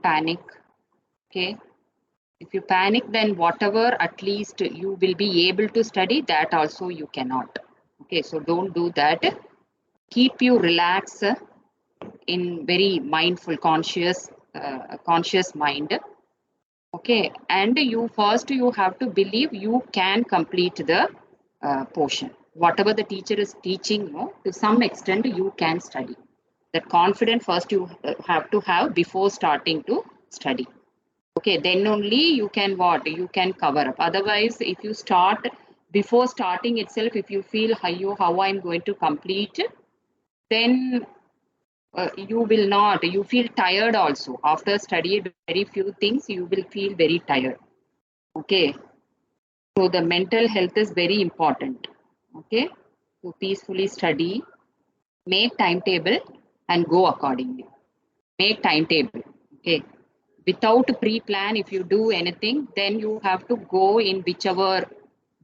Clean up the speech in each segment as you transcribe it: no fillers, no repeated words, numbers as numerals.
not panic. Okay. If you panic, then whatever at least you will be able to study, that also you cannot. Okay, so don't do that. Keep you relaxed in very mindful, conscious mind. Okay, and you have to believe you can complete the portion. Whatever the teacher is teaching, no, to some extent you can study. That confidence first you have to have before starting to study. Okay, then only you can what? You can cover up. Otherwise, if you start before starting itself, if you feel how I'm going to complete, then you will not. You feel tired also. After studying very few things, you will feel very tired. Okay, so the mental health is very important. Okay, to peacefully study, make timetable and go accordingly. Make timetable. Okay, without pre-plan, if you do anything, then you have to go in whichever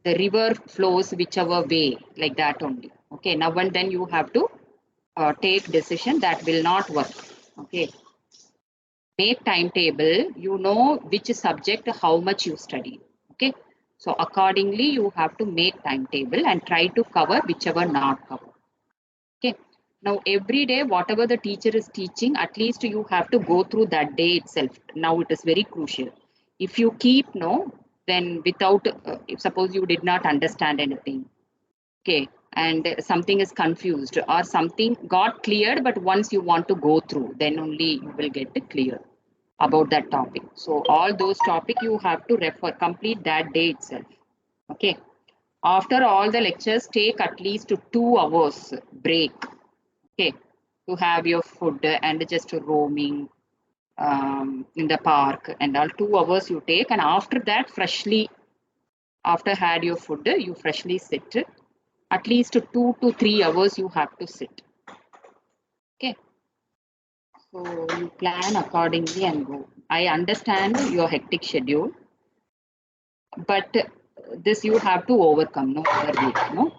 the river flows, whichever way, like that only. Okay, now and then you have to take decision that will not work. Okay, make timetable, you know which subject how much you study. Okay, so accordingly you have to make timetable and try to cover whichever not cover. Okay, now every day whatever the teacher is teaching, at least you have to go through that day itself. Now it is very crucial. If you keep no, then without if suppose you did not understand anything, okay, and something is confused or something got cleared, but once you want to go through, then only you will get it clear about that topic. So all those topic you have to refer, complete that day itself. Okay, after all the lectures, take at least 2 hours break. Okay, to have your food and just roaming in the park and all. 2 hours you take, and after that freshly, after had your food, you freshly sit. At least 2 to 3 hours you have to sit. Okay, so you plan accordingly and go. I understand your hectic schedule, but this you have to overcome, no other way, no.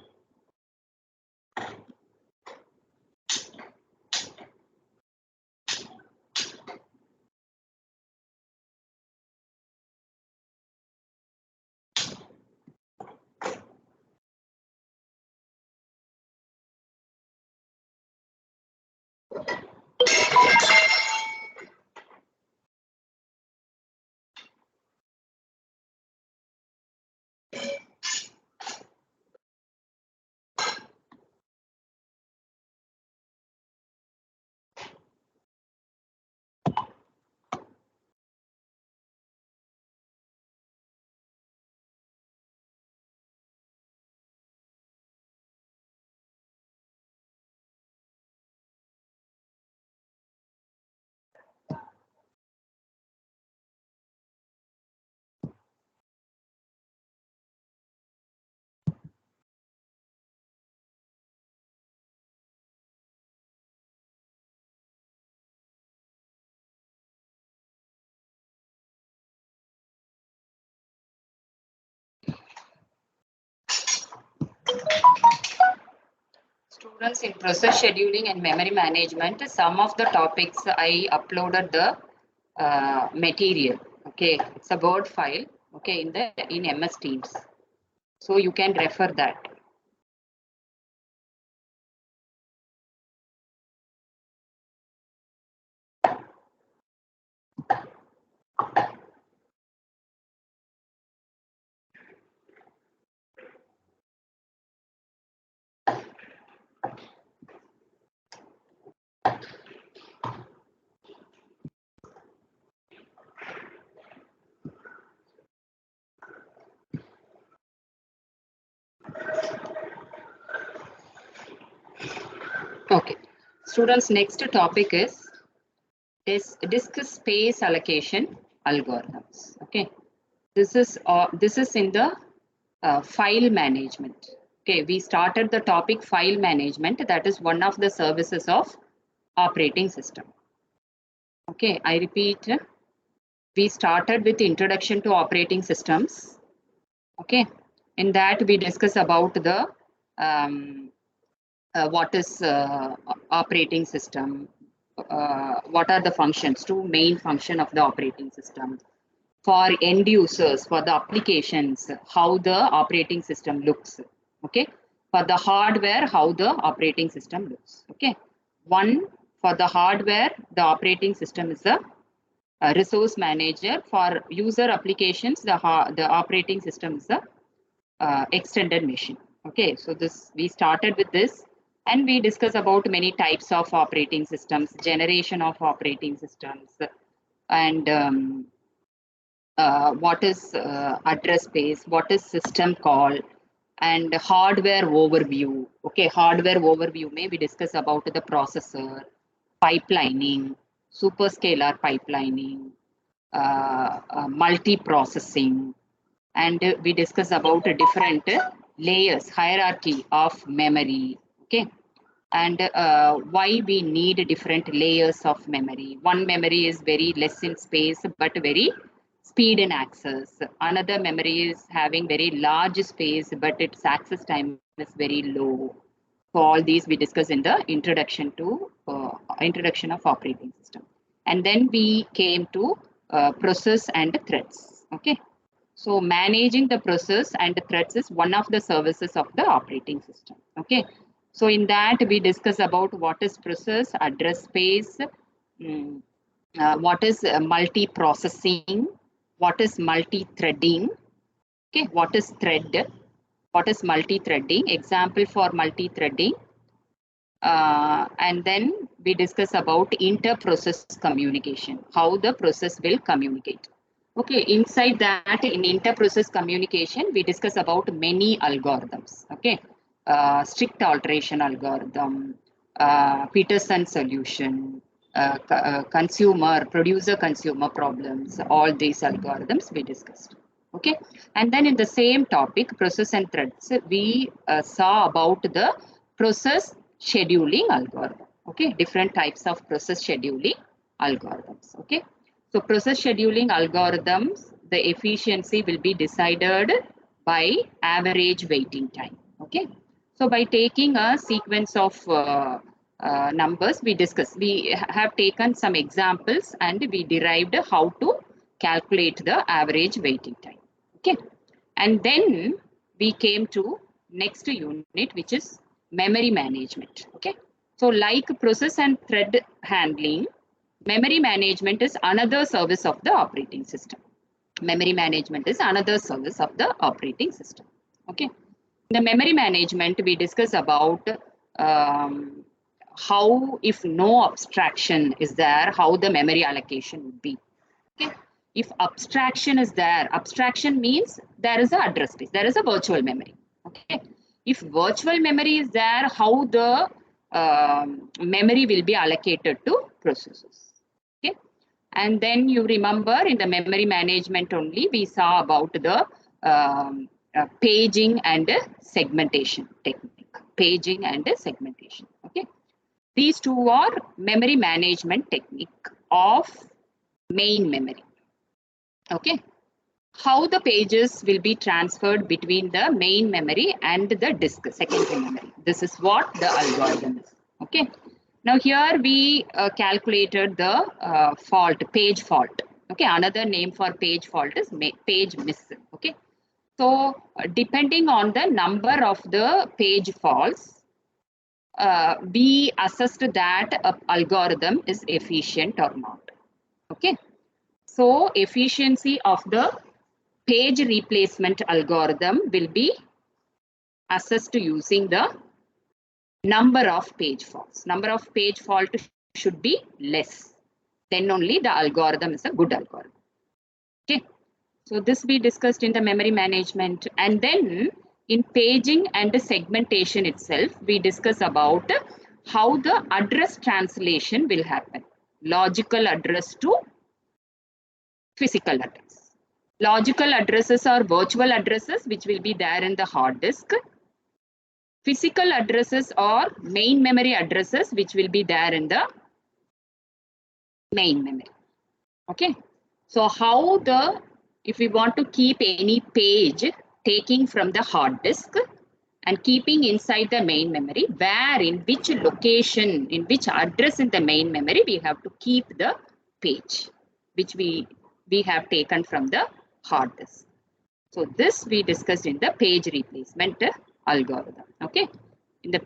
Students, in process scheduling and memory management, some of the topics I uploaded the material. Okay, it's a Word file. Okay, in MS Teams, so you can refer that. Okay, students, next topic is disk space allocation algorithms. Okay, this is in the file management. Okay, we started the topic file management. That is one of the services of operating system. Okay, I repeat, we started with introduction to operating systems. Okay, in that we discuss about the what is operating system, what are the functions, two main function of the operating system. For end users, for the applications, how the operating system looks. Okay. For the hardware, how the operating system looks. Okay. One, for the hardware, the operating system is a resource manager. For user applications, the operating system is a extended machine. Okay, so this we started with this, and we discuss about many types of operating systems, generation of operating systems, and what is address space, what is system call, and hardware overview. Okay, hardware overview may we discuss about the processor, pipelining, superscalar pipelining, multi-processing, and we discuss about different layers, hierarchy of memory. Okay, and why we need different layers of memory. One memory is very less in space but very speed in access. Another memory is having very large space but its access time is very low. So all these we discuss in the introduction of operating system, and then we came to process and threads. Okay, so managing the process and the threads is one of the services of the operating system. Okay, so in that we discuss about what is process, address space, what is multi-processing, what is multi-threading. Okay, what is thread? What is multi-threading? Example for multi-threading. And then we discuss about inter-process communication, how the process will communicate. Okay, inside that, in inter-process communication, we discuss about many algorithms. Okay, strict alteration algorithm, Peterson solution, producer-consumer problems, all these algorithms we discussed. Okay, and then in the same topic, process and threads, we saw about the process scheduling algorithm. Okay, different types of process scheduling algorithms. Okay, so process scheduling algorithms, the efficiency will be decided by average waiting time. Okay, so by taking a sequence of numbers, we have taken some examples and we derived how to calculate the average waiting time. Okay, and then we came to next unit, which is memory management. Okay, so like process and thread handling, memory management is another service of the operating system. Memory management is another service of the operating system. Okay, in the memory management we discuss about how, if no abstraction is there, how the memory allocation would be. Okay, if abstraction is there, abstraction means there is an address space, there is a virtual memory. Okay, if virtual memory is there, how the memory will be allocated to processes. Okay, and then you remember in the memory management only we saw about the paging and segmentation technique. Paging and segmentation. Okay, these two are memory management technique of main memory. Okay, how the pages will be transferred between the main memory and the disk, secondary memory. This is what the algorithm is. Okay, now here we calculated the page fault. Okay, another name for page fault is page miss. Okay, so depending on the number of the page faults, we assessed that algorithm is efficient or not. Okay, so efficiency of the page replacement algorithm will be assessed using the number of page faults. Number of page fault should be less. Then only the algorithm is a good algorithm. Okay, so this we discussed in the memory management, and then in paging and the segmentation itself, we discuss about how the address translation will happen. Logical address to physical address. Logical addresses are virtual addresses which will be there in the hard disk. Physical addresses are main memory addresses which will be there in the main memory. Okay, so how if we want to keep any page taking from the hard disk and keeping inside the main memory, where in which location, in which address in the main memory we have to keep the page, which we have taken from the hard disk. So this we discussed in the page replacement algorithm. Okay, in the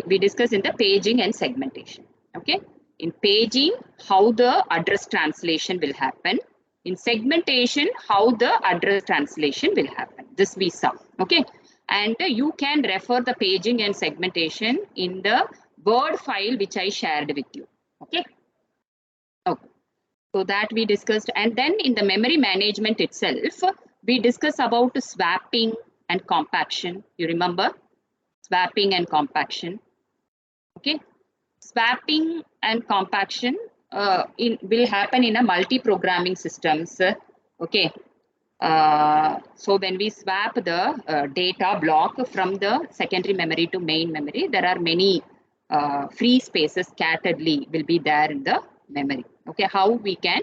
we discussed in the paging and segmentation. Okay, in paging, how the address translation will happen. In segmentation, how the address translation will happen. This we saw. Okay, and you can refer the paging and segmentation in the Word file which I shared with you. Okay. Okay. So that we discussed, and then in the memory management itself, we discuss about swapping and compaction. You remember swapping and compaction? Okay, swapping and compaction will happen in a multi-programming systems. Okay, so when we swap the data block from the secondary memory to main memory, there are many free spaces scatteredly will be there in the memory. Okay, how we can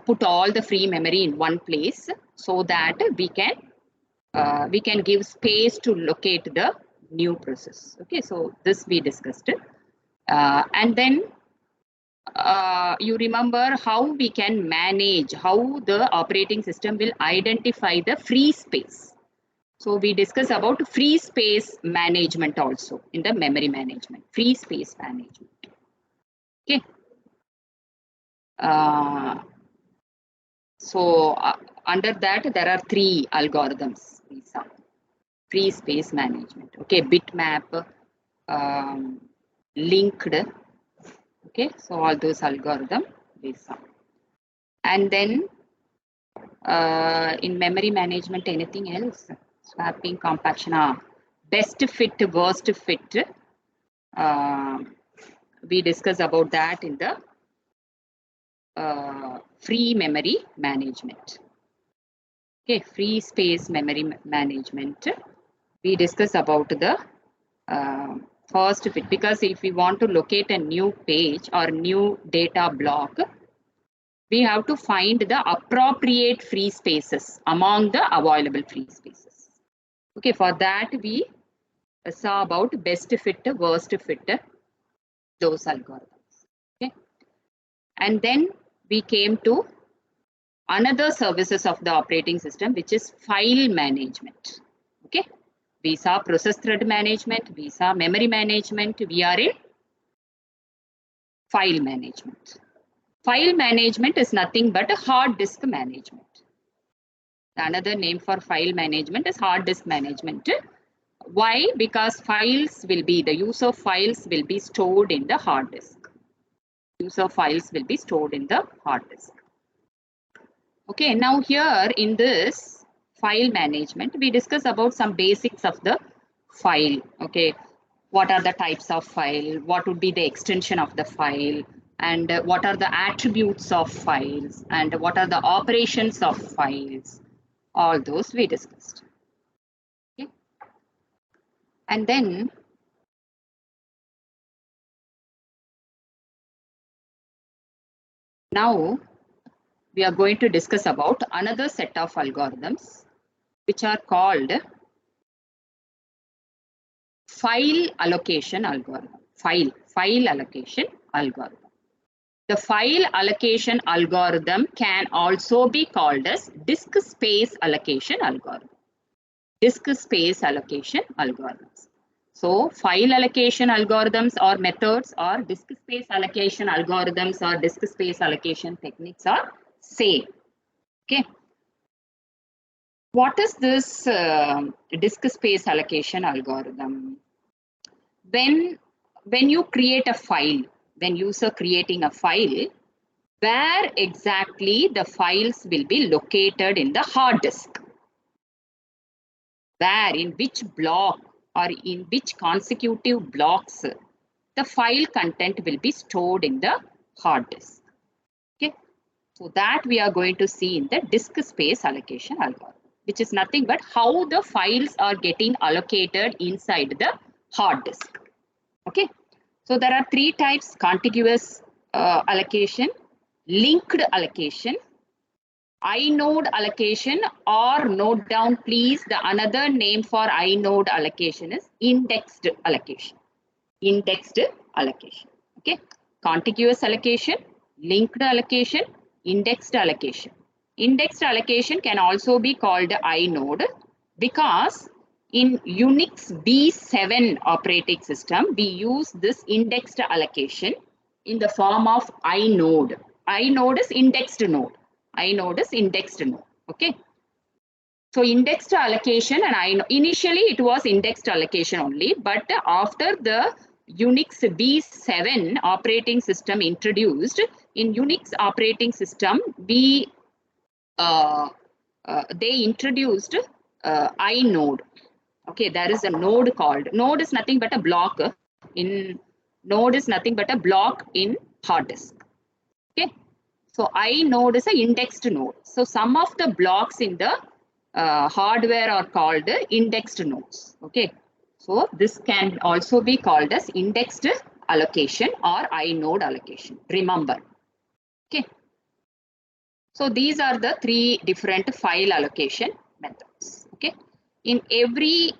put all the free memory in one place so that we can give space to locate the new process. Okay, so this we discussed it. And then you remember how we can manage, how the operating system will identify the free space. So we discuss about free space management also in the memory management, free space management. Okay. So under that, there are three algorithms. These are free space management. Okay, bitmap, linked. Okay, so all those algorithms. These are. And then in memory management, anything else? Swapping, compaction, best fit, worst fit. We discuss about that in the free memory management. Okay, free space memory management. We discuss about the first fit, because if we want to locate a new page or new data block, we have to find the appropriate free spaces among the available free spaces. Okay, for that we saw about best fit, worst fit, those algorithms. Okay, and then we came to another services of the operating system, which is file management. Okay, we saw process thread management, we saw memory management, we are in file management. File management is nothing but a hard disk management. Another name for file management is hard disk management. Why? Because files will be, the use of files will be stored in the hard disk. Use of files will be stored in the hard disk. Okay, now here in this file management, we discuss about some basics of the file. Okay, what are the types of file, what would be the extension of the file, and what are the attributes of files, and what are the operations of files. All those we discussed. Okay. And then now we are going to discuss about another set of algorithms which are called file allocation algorithm. File allocation algorithm. The file allocation algorithm can also be called as disk space allocation algorithm. Disk space allocation algorithms. So file allocation algorithms or methods, or disk space allocation algorithms or disk space allocation techniques are same. Okay. What is this disk space allocation algorithm? When you create a file, when user creating a file, where exactly the files will be located in the hard disk? Where, in which block or in which consecutive blocks the file content will be stored in the hard disk? Okay, so that we are going to see in the disk space allocation algorithm, which is nothing but how the files are getting allocated inside the hard disk. Okay, so there are three types: contiguous allocation, linked allocation, Inode allocation, or note down please, the another name for inode allocation is indexed allocation. Indexed allocation. Okay. Contiguous allocation, linked allocation, indexed allocation. Indexed allocation can also be called inode because in Unix B7 operating system, we use this indexed allocation in the form of inode. Inode is indexed node. Inode is indexed node. Okay. So indexed allocation, and initially it was indexed allocation only, but after the Unix B7 operating system introduced, in Unix operating system, they introduced inode. Okay, there is a node called, node is nothing but a block in, node is nothing but a block in hard disk. Okay, so inode is an indexed node. So some of the blocks in the hardware are called indexed nodes. Okay, so this can also be called as indexed allocation or inode allocation. Remember. Okay, so these are the three different file allocation methods. Okay, in every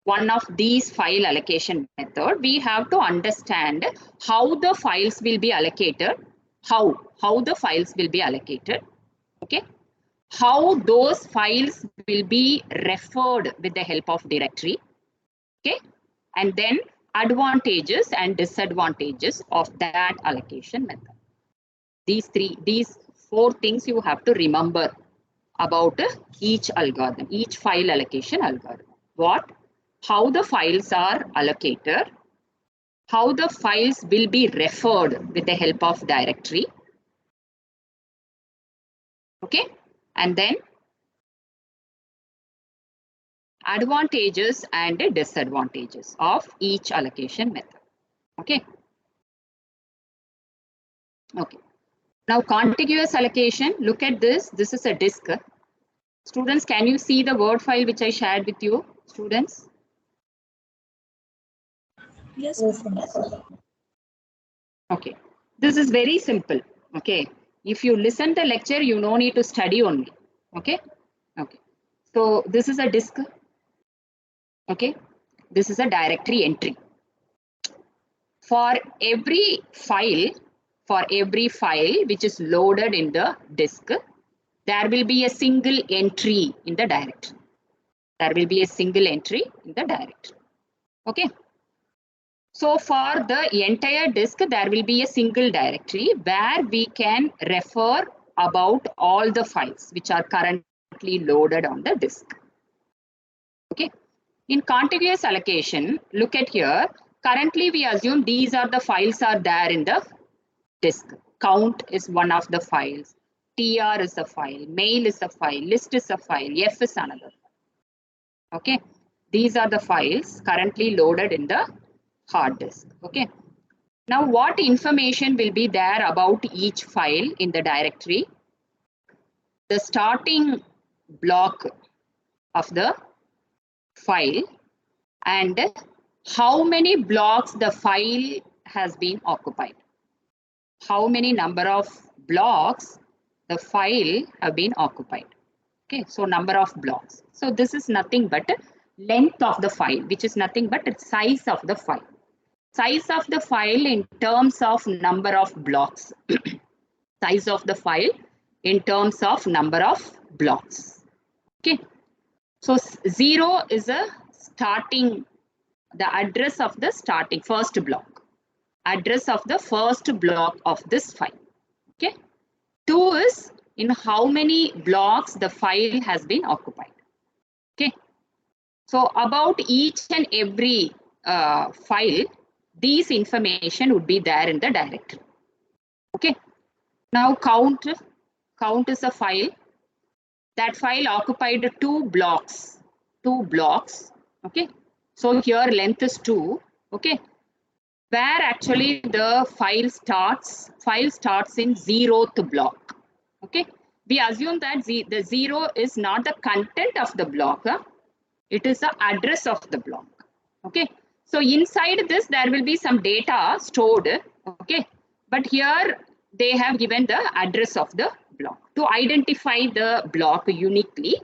one of these file allocation method, we have to understand how the files will be allocated, how the files will be allocated, okay, how those files will be referred with the help of directory, okay, and then advantages and disadvantages of that allocation method. These four things you have to remember about each algorithm, each file allocation algorithm. What? How the files are allocated, how the files will be referred with the help of directory, okay, and then advantages and disadvantages of each allocation method. Okay. Okay. Now contiguous allocation, look at this. This is a disk. Students, can you see the Word file which I shared with you, students? Yes. Okay. This is very simple. Okay. If you listen the lecture, you no need to study only. Okay. Okay. So this is a disk. Okay. This is a directory entry. For every file which is loaded in the disk, there will be a single entry in the directory. There will be a single entry in the directory. Okay. So for the entire disk, there will be a single directory where we can refer about all the files which are currently loaded on the disk. Okay. In contiguous allocation, look at here. Currently, we assume these are the files are there in the disk. Count is one of the files. TR is a file. Mail is a file. List is a file. F is another. Okay. These are the files currently loaded in the hard disk. Okay. Now, what information will be there about each file in the directory? The starting block of the file and how many blocks the file has been occupied. How many number of blocks the file have been occupied. Okay, so number of blocks. So this is nothing but length of the file, which is nothing but size of the file. Size of the file in terms of number of blocks. Size of the file in terms of number of blocks. Okay, so 0 is a starting, the address of the starting first block, address of the first block of this file. Okay, 2 is in how many blocks the file has been occupied. Okay, so about each and every file, these information would be there in the directory. Okay, now count is a file. That file occupied 2 blocks. Okay, so here length is 2. Okay, where actually the file starts in 0th block. Okay, we assume that the 0 is not the content of the block, it is the address of the block. Okay, so inside this there will be some data stored. Okay, but here they have given the address of the block. To identify the block uniquely,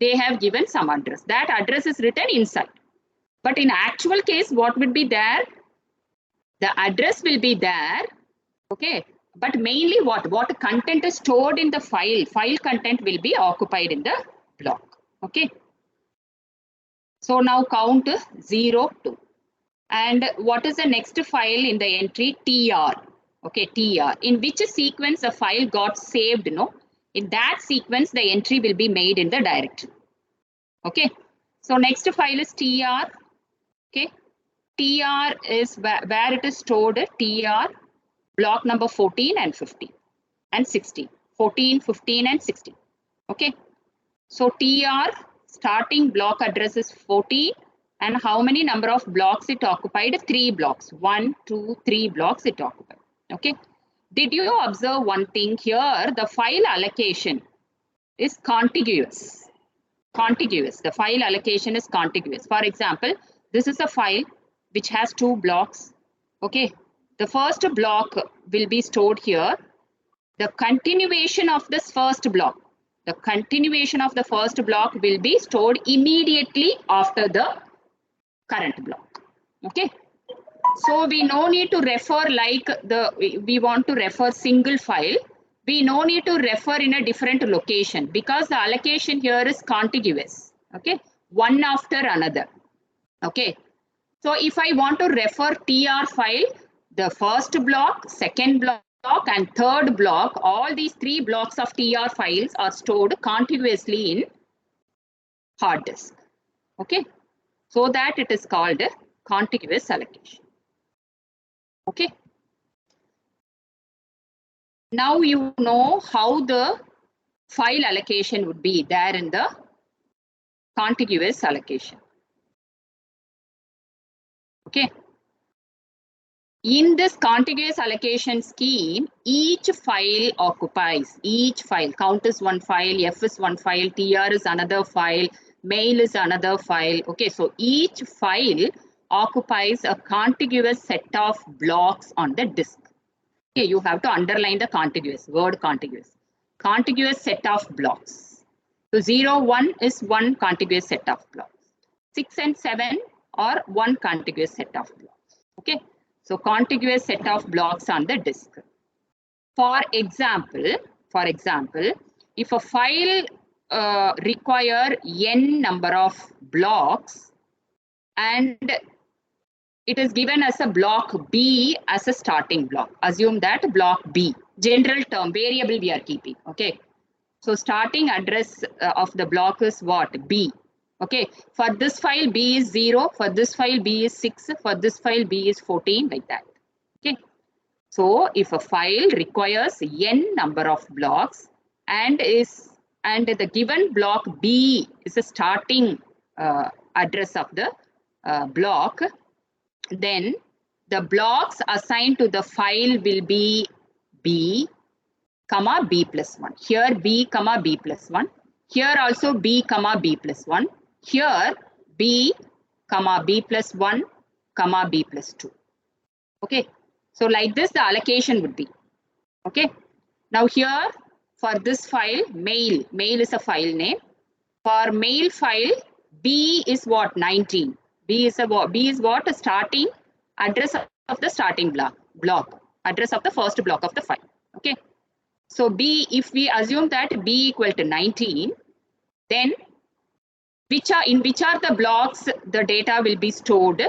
they have given some address. That address is written inside. But in actual case, what would be there? The address will be there, okay? But mainly what content is stored in the file content will be occupied in the block, okay? So now count 0, 2. And what is the next file in the entry? TR, okay, TR. In which sequence the file got saved, no? In that sequence, the entry will be made in the directory, okay? So next file is TR, okay? TR is where it is stored, TR, block number 14 and 15 and 16. 14, 15 and 16. Okay. So TR starting block address is 14 and how many number of blocks it occupied? 3 blocks. 1, 2, 3 blocks it occupied. Okay. Did you observe one thing here? The file allocation is contiguous. Contiguous. The file allocation is contiguous. For example, this is a file which has 2 blocks. Okay. The first block will be stored here. The continuation of this first block. The continuation of the first block will be stored immediately after the current block. Okay. So we no need to refer like we want to refer single file. We no need to refer in a different location because the allocation here is contiguous. Okay. One after another. Okay. So if I want to refer TR file, the first block, second block and third block, all these 3 blocks of TR files are stored contiguously in hard disk. Okay. So that it is called contiguous allocation. Okay. Now you know how the file allocation would be there in the contiguous allocation. Okay. In this contiguous allocation scheme, each file occupies, each file, count is one file, F is one file, TR is another file, mail is another file. Okay, so each file occupies a contiguous set of blocks on the disk. Okay, you have to underline the contiguous, word contiguous. Contiguous set of blocks. So 0, 1 is one contiguous set of blocks. 6 and 7 are one contiguous set of blocks. Okay. So contiguous set of blocks on the disk. For example, if a file require n number of blocks and it is given as a block B as a starting block. Assume that block B, general term, variable we are keeping. Okay. So starting address of the block is what? B. Okay, for this file B is 0, for this file B is 6, for this file B is 14, like that. Okay, so if a file requires n number of blocks and the given block B is a starting address of the block, then the blocks assigned to the file will be B, comma B plus 1. Here B, comma B plus 1. Here also B, comma B plus 1. Here B, comma B plus 1, comma B plus 2. Okay. So like this, the allocation would be. Okay. Now here for this file, mail is a file name. For mail file, B is what? 19. B is what? A starting address of the starting block. Address of the first block of the file. Okay. So B, if we assume that B equal to 19, then in which are the blocks the data will be stored?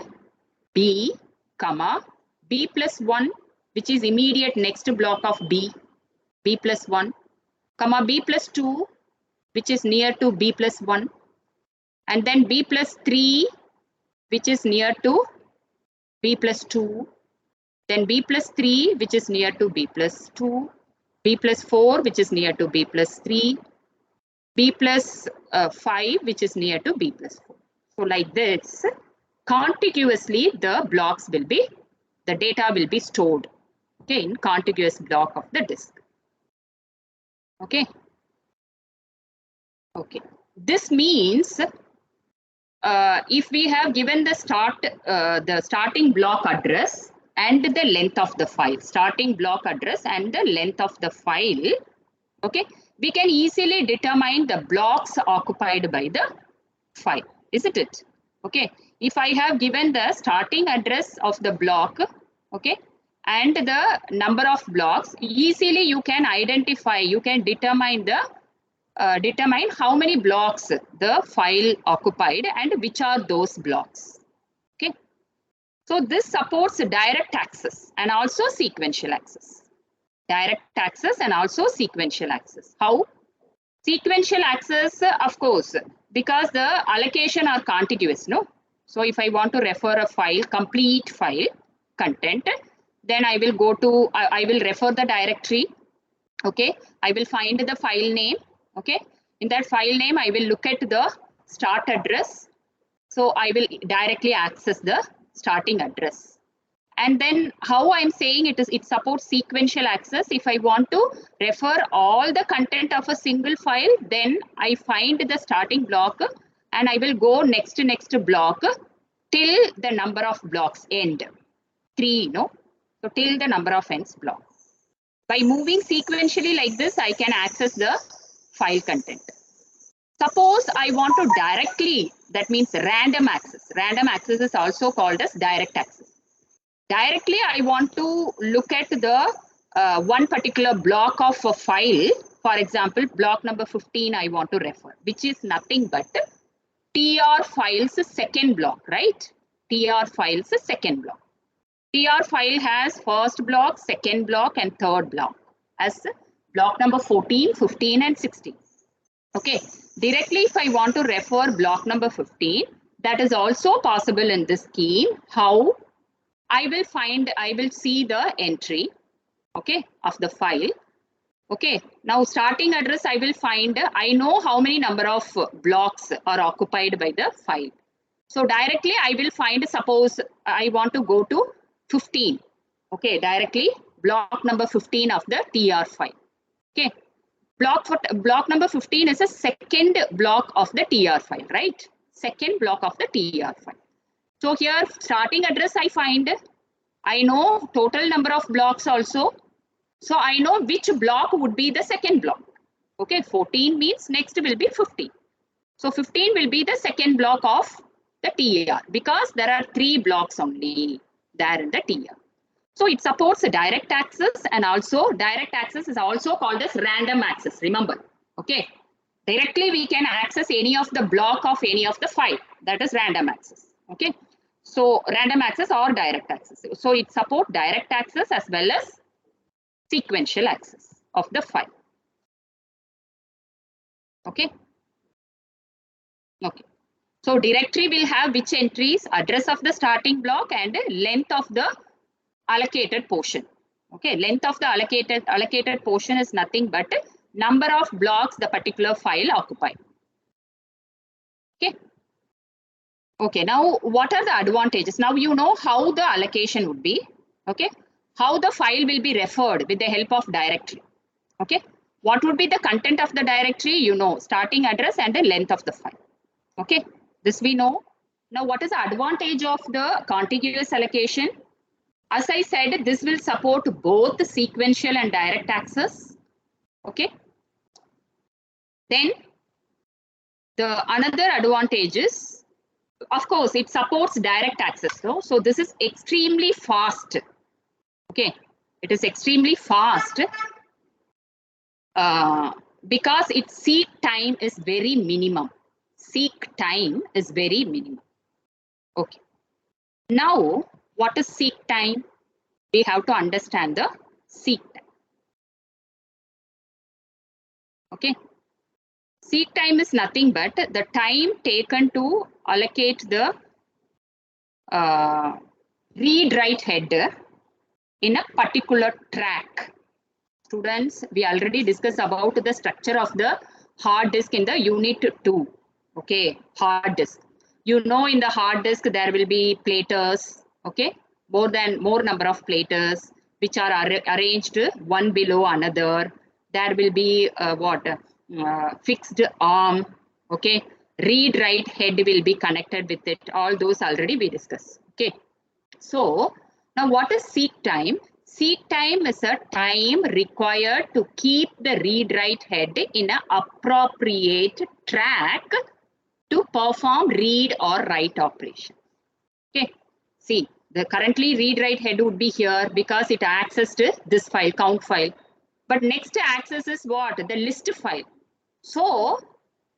B, comma, B plus 1, which is immediate next block of B, B plus 1, comma B plus 2, which is near to B plus 1, and then B plus 3, which is near to B plus 2, then B plus 3, which is near to B plus 2, B plus 4, which is near to B plus 3, B plus 5, which is near to B plus 4. So like this, contiguously the blocks will be, the data will be stored, okay, in contiguous block of the disk. Okay. Okay. This means if we have given the starting block address and the length of the file, starting block address and the length of the file, Okay, we can easily determine the blocks occupied by the file, isn't it? Okay, if I have given the starting address of the block, okay, and the number of blocks, easily you can identify, you can determine the determine how many blocks the file occupied and which are those blocks. Okay, so this supports direct access and also sequential access. Direct access and also sequential access. How? Sequential access, of course, because the allocation are contiguous, no? So if I want to refer a file, complete file content, then I will go to, I will refer the directory. Okay, I will find the file name. Okay, in that file name, I will look at the start address. So I will directly access the starting address. And then how I'm saying it is, it supports sequential access. If I want to refer all the content of a single file, then I find the starting block and I will go next block till the number of blocks end. 3, no? So till the number of ends blocks. By moving sequentially like this, I can access the file content. Suppose I want to directly, that means random access. Random access is also called as direct access. Directly, I want to look at the one particular block of a file. For example, block number 15 I want to refer, which is nothing but TR files second block, right? TR files second block. TR file has first block, second block, and third block as block number 14, 15, and 16. Okay, directly if I want to refer block number 15, that is also possible in this scheme. How? I will see the entry, okay, of the file. Okay, now starting address I will find, I know how many number of blocks are occupied by the file. So directly I will find, suppose I want to go to 15. Okay, directly block number 15 of the TR file. Okay, block number 15 is a second block of the TR file, right? Second block of the TR file. So here starting address I find, I know total number of blocks also. So I know which block would be the second block. Okay, 14 means next will be 15. So 15 will be the second block of the TR because there are 3 blocks only there in the TR. So it supports direct access, and also direct access is also called as random access. Remember, okay, directly we can access any of the block of any of the file. That is random access. Okay, so random access or direct access. So it supports direct access as well as sequential access of the file. Okay. Okay. So directory will have which entries, address of the starting block and length of the allocated portion. Okay, length of the allocated portion is nothing but number of blocks the particular file occupies. Okay. Okay, now what are the advantages? Now you know how the allocation would be. Okay, how the file will be referred with the help of directory. Okay, what would be the content of the directory? You know, starting address and the length of the file. Okay, this we know. Now what is the advantage of the contiguous allocation? As I said, this will support both sequential and direct access. Okay. Then the another advantage is, of course, it supports direct access. No? So this is extremely fast. Okay, it is extremely fast because its seek time is very minimum. Seek time is very minimum. Okay. Now, what is seek time? We have to understand the seek time. Okay. Seek time is nothing but the time taken to allocate the read-write header in a particular track. Students, we already discussed about the structure of the hard disk in the unit 2. Okay, hard disk. You know, in the hard disk there will be platers. Okay, more number of platers which are arranged one below another. There will be fixed arm. Okay, read-write head will be connected with it. All those already we discussed. Okay, so now what is seek time? Seek time is a time required to keep the read-write head in an appropriate track to perform read or write operation. Okay, see, the currently read-write head would be here because it accessed this file, count file. But next access is what? The list file. So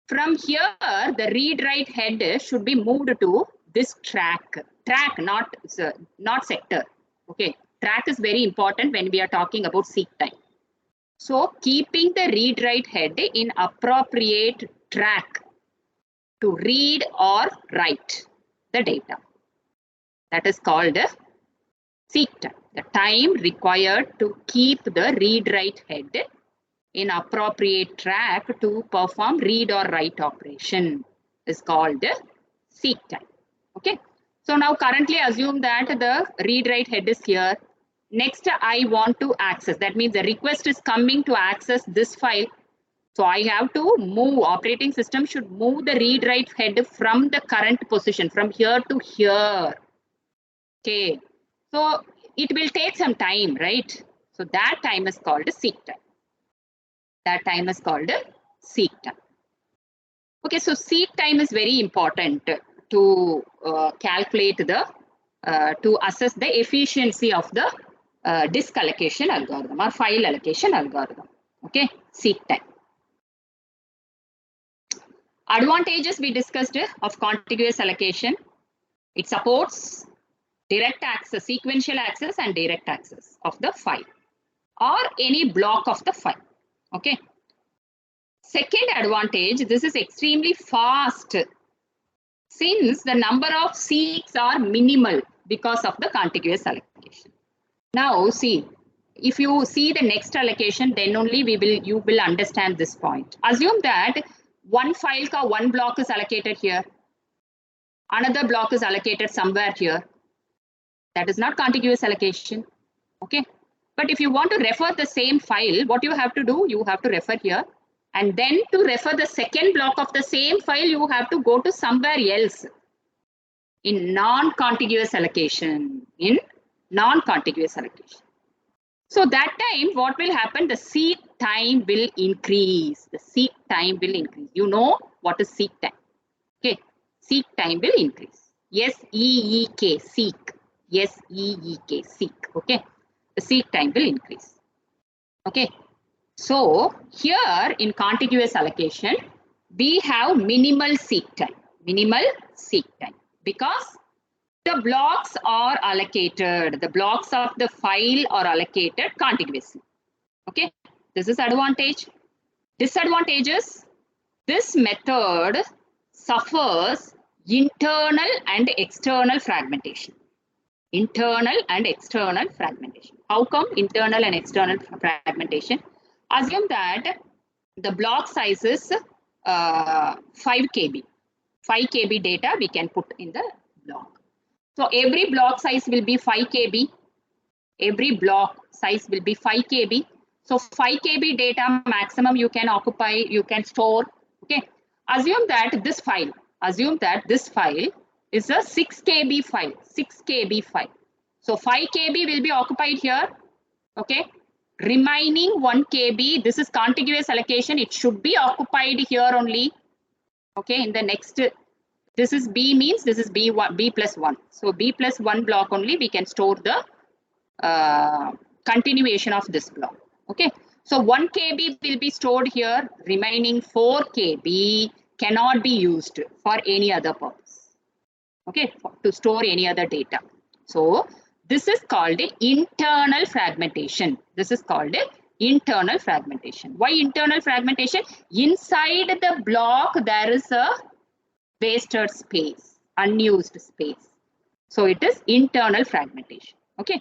from here, the read-write head should be moved to this track. Track, not sector. Okay, track is very important when we are talking about seek time. So keeping the read-write head in appropriate track to read or write the data. That is called seek time. The time required to keep the read-write head in appropriate track to perform read or write operation is called seek time. Okay. So now currently assume that the read-write head is here. Next, I want to access. That means the request is coming to access this file. So I have to move, operating system should move the read-write head from the current position, from here to here. Okay. So it will take some time, right? So that time is called seek time. That time is called seek time. Okay, so seek time is very important to calculate the, to assess the efficiency of the disk allocation algorithm or file allocation algorithm. Okay, seek time. Advantages we discussed of contiguous allocation. It supports direct access, sequential access and direct access of the file or any block of the file. Okay. Second advantage, this is extremely fast since the number of seeks are minimal because of the contiguous allocation. Now see, if you see the next allocation, then only you will understand this point. Assume that one file ka one block is allocated here. Another block is allocated somewhere here. That is not contiguous allocation. Okay. But if you want to refer the same file, what you have to do, you have to refer here. And then to refer the second block of the same file, you have to go to somewhere else in non-contiguous allocation. In non-contiguous allocation. So that time, what will happen? The seek time will increase. The seek time will increase. You know what is seek time. Okay. Seek time will increase. S-E-E-K, seek. S-E-E-K, seek. Okay. The seek time will increase. Okay. So here in contiguous allocation, we have minimal seek time. Minimal seek time. Because the blocks are allocated. The blocks of the file are allocated contiguously. Okay. This is advantage. Disadvantages. This method suffers internal and external fragmentation. Internal and external fragmentation. How come internal and external fragmentation? Assume that the block size is 5 KB. 5 KB data we can put in the block. So every block size will be 5 KB. Every block size will be 5 KB. So 5 KB data maximum you can occupy, you can store. Okay. Assume that this file is a 6 KB file. 6 KB file. So 5 KB will be occupied here. Okay. Remaining 1 KB, this is contiguous allocation. It should be occupied here only. Okay, in the next, this is B means this is B1, B plus 1. So B plus 1 block only we can store the continuation of this block. Okay, so 1 KB will be stored here. Remaining 4 KB cannot be used for any other purpose. Okay, to store any other data. So this is called internal fragmentation. This is called internal fragmentation. Why internal fragmentation? Inside the block, there is a wasted space, unused space. So it is internal fragmentation. Okay.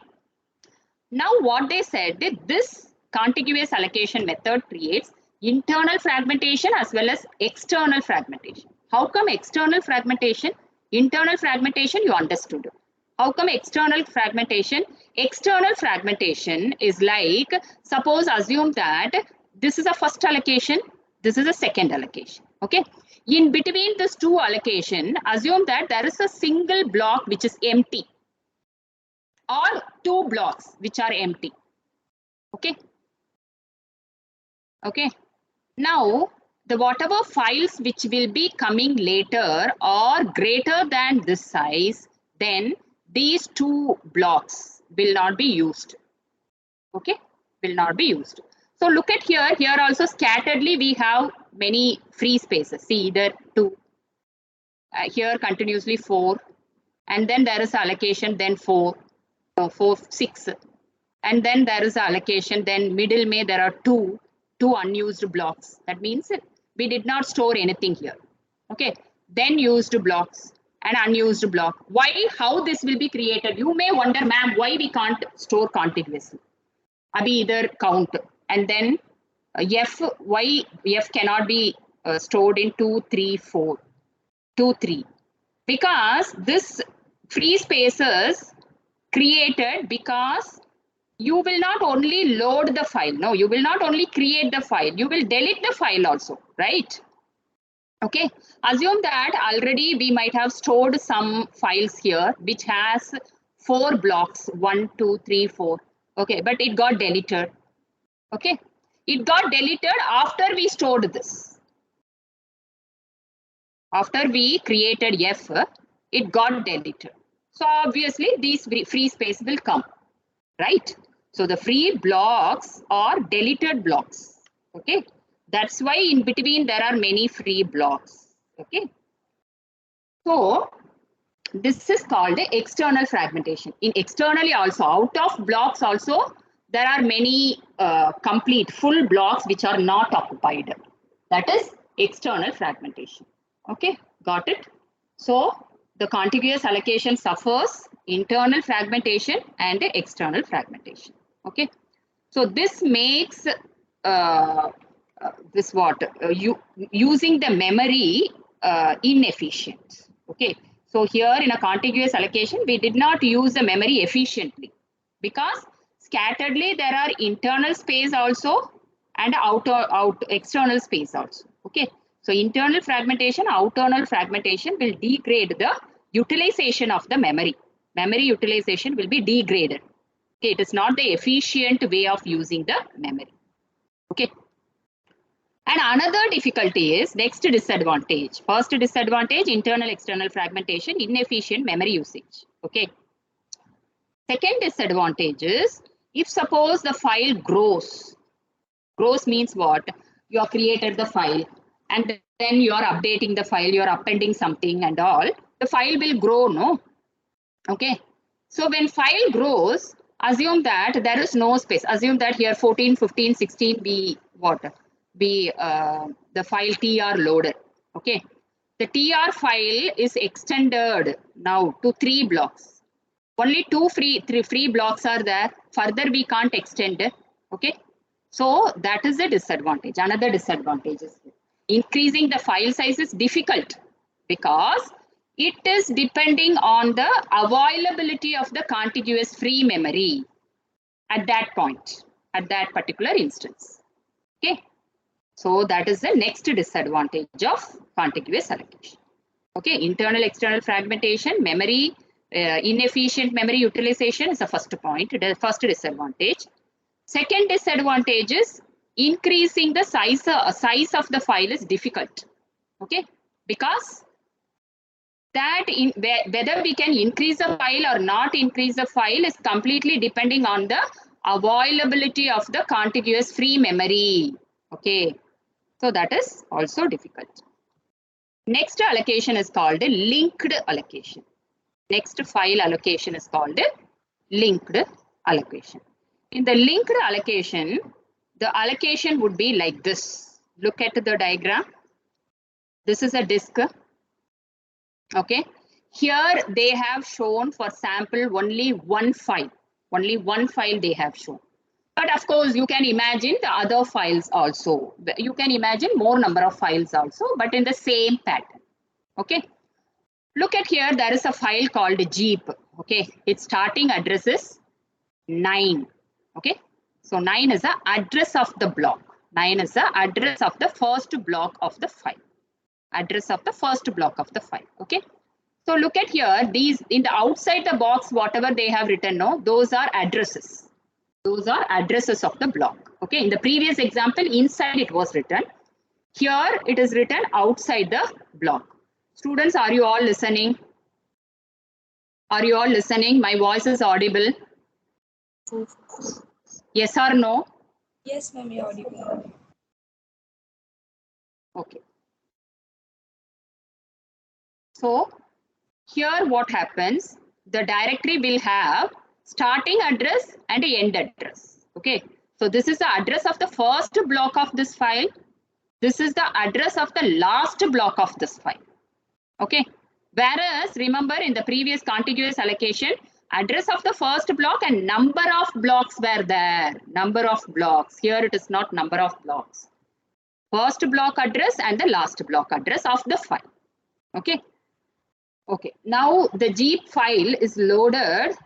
Now what they said, this contiguous allocation method creates internal fragmentation as well as external fragmentation. How come external fragmentation? Internal fragmentation you understood. How come external fragmentation? External fragmentation is like, suppose assume that this is a first allocation, this is a second allocation. Okay. In between these two allocation, assume that there is a single block which is empty. or 2 blocks which are empty. Okay. Okay. Now, the whatever files which will be coming later are greater than this size, then these 2 blocks will not be used. Okay, will not be used. So look at here. Here also scatteredly we have many free spaces. See, either 2, here continuously 4, and then there is allocation, then 4, 4, 6, and then there is allocation. Then middle may there are two unused blocks. That means we did not store anything here. Okay, then used blocks and unused block. Why? How this will be created? You may wonder, ma'am, why we can't store contiguously? Abhi either count and then f, why f cannot be stored in 2, 3, 4, 2, 3, because this free spaces created because you will not only load the file. No, you will not only create the file, you will delete the file also, right? Okay, assume that already we might have stored some files here which has 4 blocks, 1, 2, 3, 4. Okay, but it got deleted. Okay, it got deleted after we stored this. After we created F, it got deleted. So obviously these free space will come, right? So the free blocks are deleted blocks. Okay, that's why in between there are many free blocks. Okay, so this is called external fragmentation. In externally also, out of blocks also, there are many complete full blocks which are not occupied. That is external fragmentation. Okay, got it? So the contiguous allocation suffers internal fragmentation and external fragmentation. Okay, so this makes this what using the memory inefficient. Okay, so here in a contiguous allocation, we did not use the memory efficiently because scatteredly there are internal space also and out external space also. Okay, so internal fragmentation, outternal fragmentation will degrade the utilization of the memory. Memory utilization will be degraded. Okay, it is not the efficient way of using the memory. Okay. And another difficulty is next disadvantage. First disadvantage, internal external fragmentation, inefficient memory usage. Okay. Second disadvantage is if suppose the file grows. Grows means what? You have created the file and then you are updating the file, you are appending something and all. The file will grow, no? Okay. So when file grows, assume that there is no space. Assume that here 14, 15, 16 be what? Be the file tr loaded. Okay. The tr file is extended now to 3 blocks. Only 2 free blocks are there. Further we can't extend it. Okay. So that is a disadvantage. Another disadvantage is increasing the file size is difficult because it is depending on the availability of the contiguous free memory at that point, at that particular instance. Okay. So that is the next disadvantage of contiguous allocation. Okay. Internal external fragmentation, memory, inefficient memory utilization is the first point, the first disadvantage. Second disadvantage is increasing the size of the file is difficult. Okay. Because that whether we can increase the file or not increase the file is completely depending on the availability of the contiguous free memory. Okay, so that is also difficult. Next allocation is called a linked allocation. Next file allocation is called a linked allocation. In the linked allocation, the allocation would be like this. Look at the diagram. This is a disk. Okay, here they have shown for sample only one file they have shown, but of course you can imagine the other files also. You can imagine more number of files also, but in the same pattern. Okay, look at here, there is a file called Jeep. Okay, its starting address is 9. Okay, so 9 is the address of the block. 9 is the address of the first block of the file. Address of the first block of the file. Okay, So look at here, these in the outside the box, whatever they have written, no, those are addresses. Those are addresses of the block. Okay, in the previous example, inside it was written. Here it is written outside the block. Students, are you all listening? Are you all listening? My voice is audible. Yes or no? Yes, ma'am, you're audible. Okay. So here what happens, the directory will have starting address and end address. Okay. So this is the address of the first block of this file. This is the address of the last block of this file. Okay. Whereas remember in the previous contiguous allocation, address of the first block and number of blocks were there. Number of blocks. Here it is not number of blocks. First block address and the last block address of the file. Okay. Okay. Now the zip file is loaded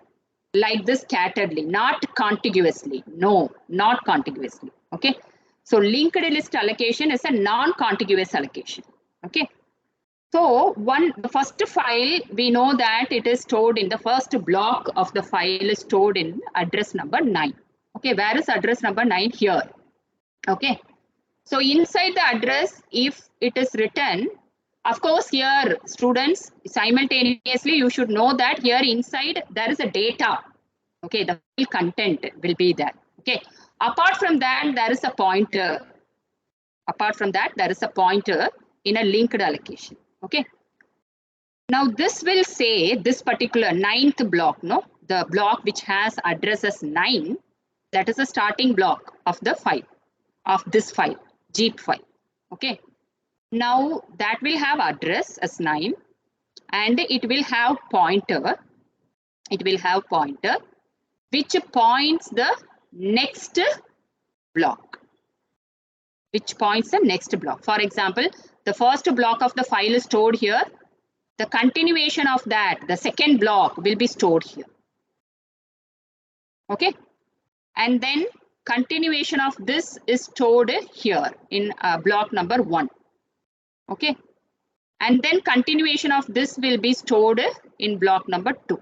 like this scatteredly, not contiguously. No, not contiguously. Okay. So linked list allocation is a non-contiguous allocation. Okay. So the first file, we know that it is stored in the first block of the file is stored in address number 9. Okay, where is address number 9? Here. Okay. So inside the address, if it is written, of course, here students simultaneously you should know that here inside there is a data. Okay, the file content will be there. Okay. Apart from that, there is a pointer. Apart from that, there is a pointer in a linked allocation. Okay. Now this will say this particular 9th block, no, the block which has address as 9, that is a starting block of the file, of this file, zip file. Okay. Now that will have address as 9 and it will have pointer. It will have pointer which points the next block. Which points the next block. For example, the first block of the file is stored here. The continuation of that, the second block will be stored here. Okay. And then continuation of this is stored here in block number 1. Okay. And then continuation of this will be stored in block number 2.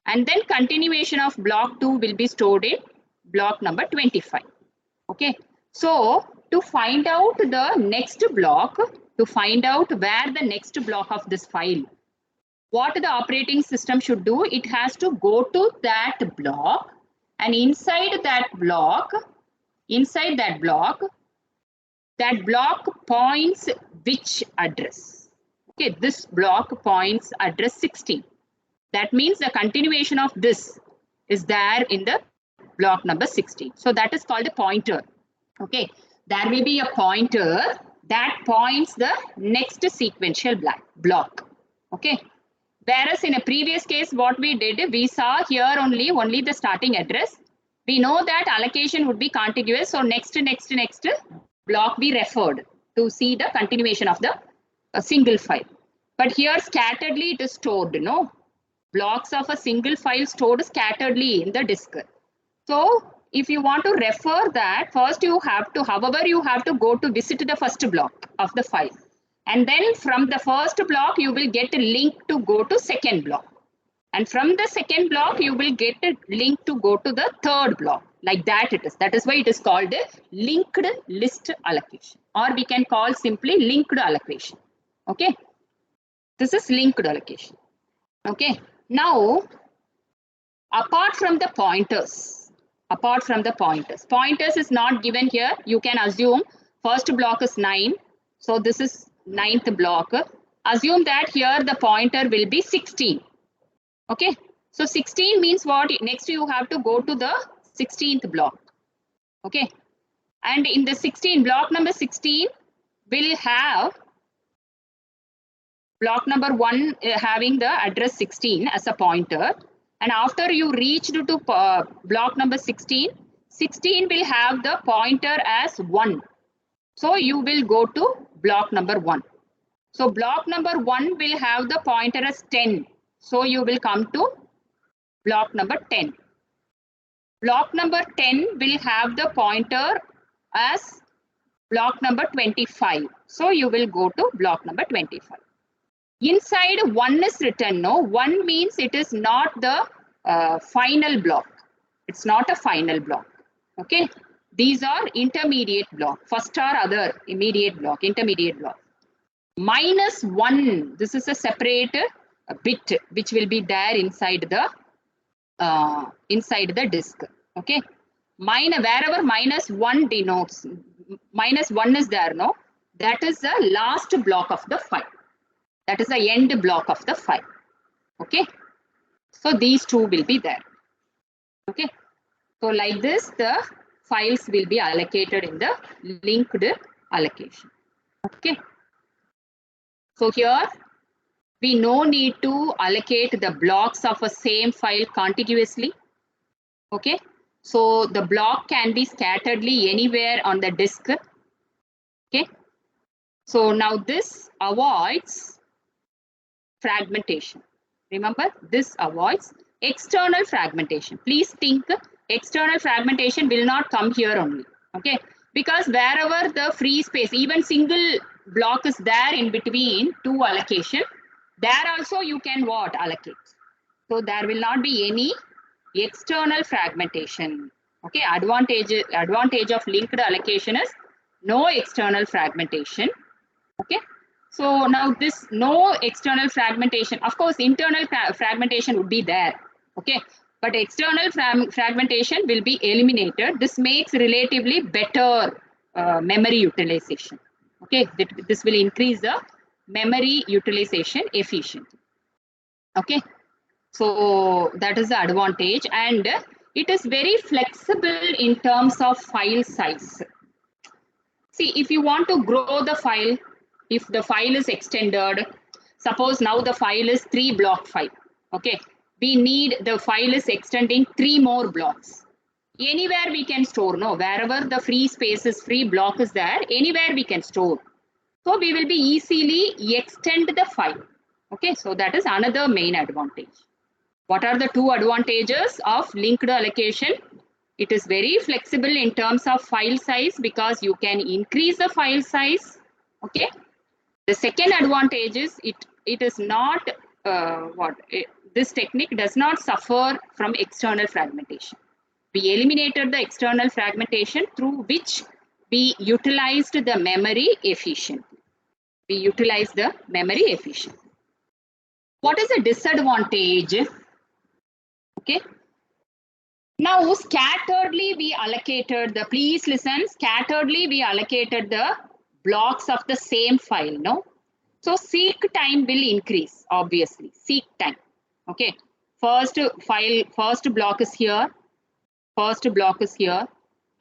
And then continuation of block 2 will be stored in block number 25. Okay. So to find out the next block, to find out where the next block of this file, what the operating system should do, it has to go to that block and inside that block points which address. Okay, this block points address 16. That means the continuation of this is there in the block number 16. So that is called a pointer. Okay, there will be a pointer that points the next sequential block. Okay, whereas in a previous case, what we did, we saw here only the starting address. We know that allocation would be contiguous. So next block we referred to see the continuation of the single file. But here scatteredly it is stored, no? Blocks of a single file stored scatteredly in the disk. So if you want to refer that, first you have to go to visit the first block of the file. And then from the first block, you will get a link to go to second block. And from the second block, you will get a link to go to the third block. Like that it is. That is why it is called a linked list allocation. Or we can call simply linked allocation. Okay. This is linked allocation. Okay. Now, apart from the pointers, pointers is not given here. You can assume first block is 9. So this is 9th block. Assume that here the pointer will be 16. Okay. So 16 means what? Next you have to go to the 16th block. Okay. And in the block number 16 will have block number 1 having the address 16 as a pointer. And after you reached to block number 16 will have the pointer as 1. So you will go to block number 1. So block number 1 will have the pointer as 10. So you will come to block number 10. Block number 10 will have the pointer as block number 25. So you will go to block number 25. Inside one is written, no, one means it is not the final block. It's not a final block. Okay, these are intermediate block. First are other immediate block, intermediate block. -1, this is a separate bit which will be there inside the disk. Okay, wherever -1 denotes, -1 is there, no, that is the last block of the file. That is the end block of the file. Okay, so these two will be there. Okay, so like this, the files will be allocated in the linked allocation. Okay, so here we no need to allocate the blocks of a same file contiguously. Okay, so the block can be scatteredly anywhere on the disk. Okay, so now this avoids fragmentation. Remember, this avoids external fragmentation. Please think external fragmentation will not come here only. Okay, because wherever the free space, even single block is there in between two allocation, there also you can what? Allocate. So there will not be any external fragmentation. Okay, advantage of linked allocation is no external fragmentation. Okay, so now this no external fragmentation, of course internal fragmentation would be there. Okay, but external fragmentation will be eliminated. This makes relatively better memory utilization. Okay, this will increase the memory utilization efficiently. Okay, so that is the advantage, and it is very flexible in terms of file size. See, if you want to grow the file, if the file is extended, suppose now the file is 3 block file. Okay, we need the file is extending 3 more blocks. Anywhere we can store, no, wherever the free space is, free block is there, anywhere we can store. So we will be easily extend the file. Okay, so that is another main advantage. What are the two advantages of linked allocation? It is very flexible in terms of file size because you can increase the file size. Okay. The second advantage is it is not this technique does not suffer from external fragmentation. We eliminated the external fragmentation through which we utilized the memory efficiently. We utilized the memory efficiently. What is the disadvantage? Okay. Now scatteredly we allocated the, please listen, scatteredly we allocated the blocks of the same file, no? So seek time will increase, obviously, seek time. Okay, first block is here,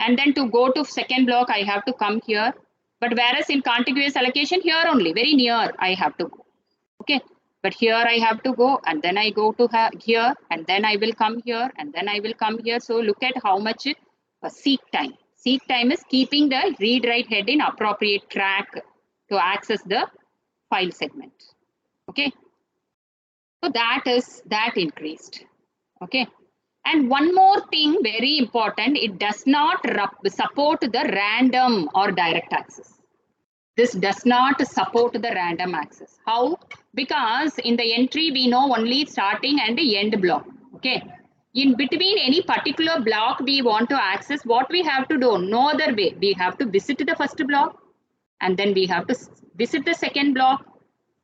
and then to go to second block I have to come here, but whereas in contiguous allocation here only, very near I have to go. Okay, but here I have to go, and then I go to here, and then I will come here, and then I will come here. So look at how much seek time. Seek time is keeping the read-write head in appropriate track to access the file segment. Okay, so that increased. Okay, and one more thing very important, it does not support the random or direct access. This does not support the random access. How? Because in the entry we know only starting and the end block. Okay, in between any particular block we want to access, what we have to do? No other way. We have to visit the first block, and then we have to visit the second block,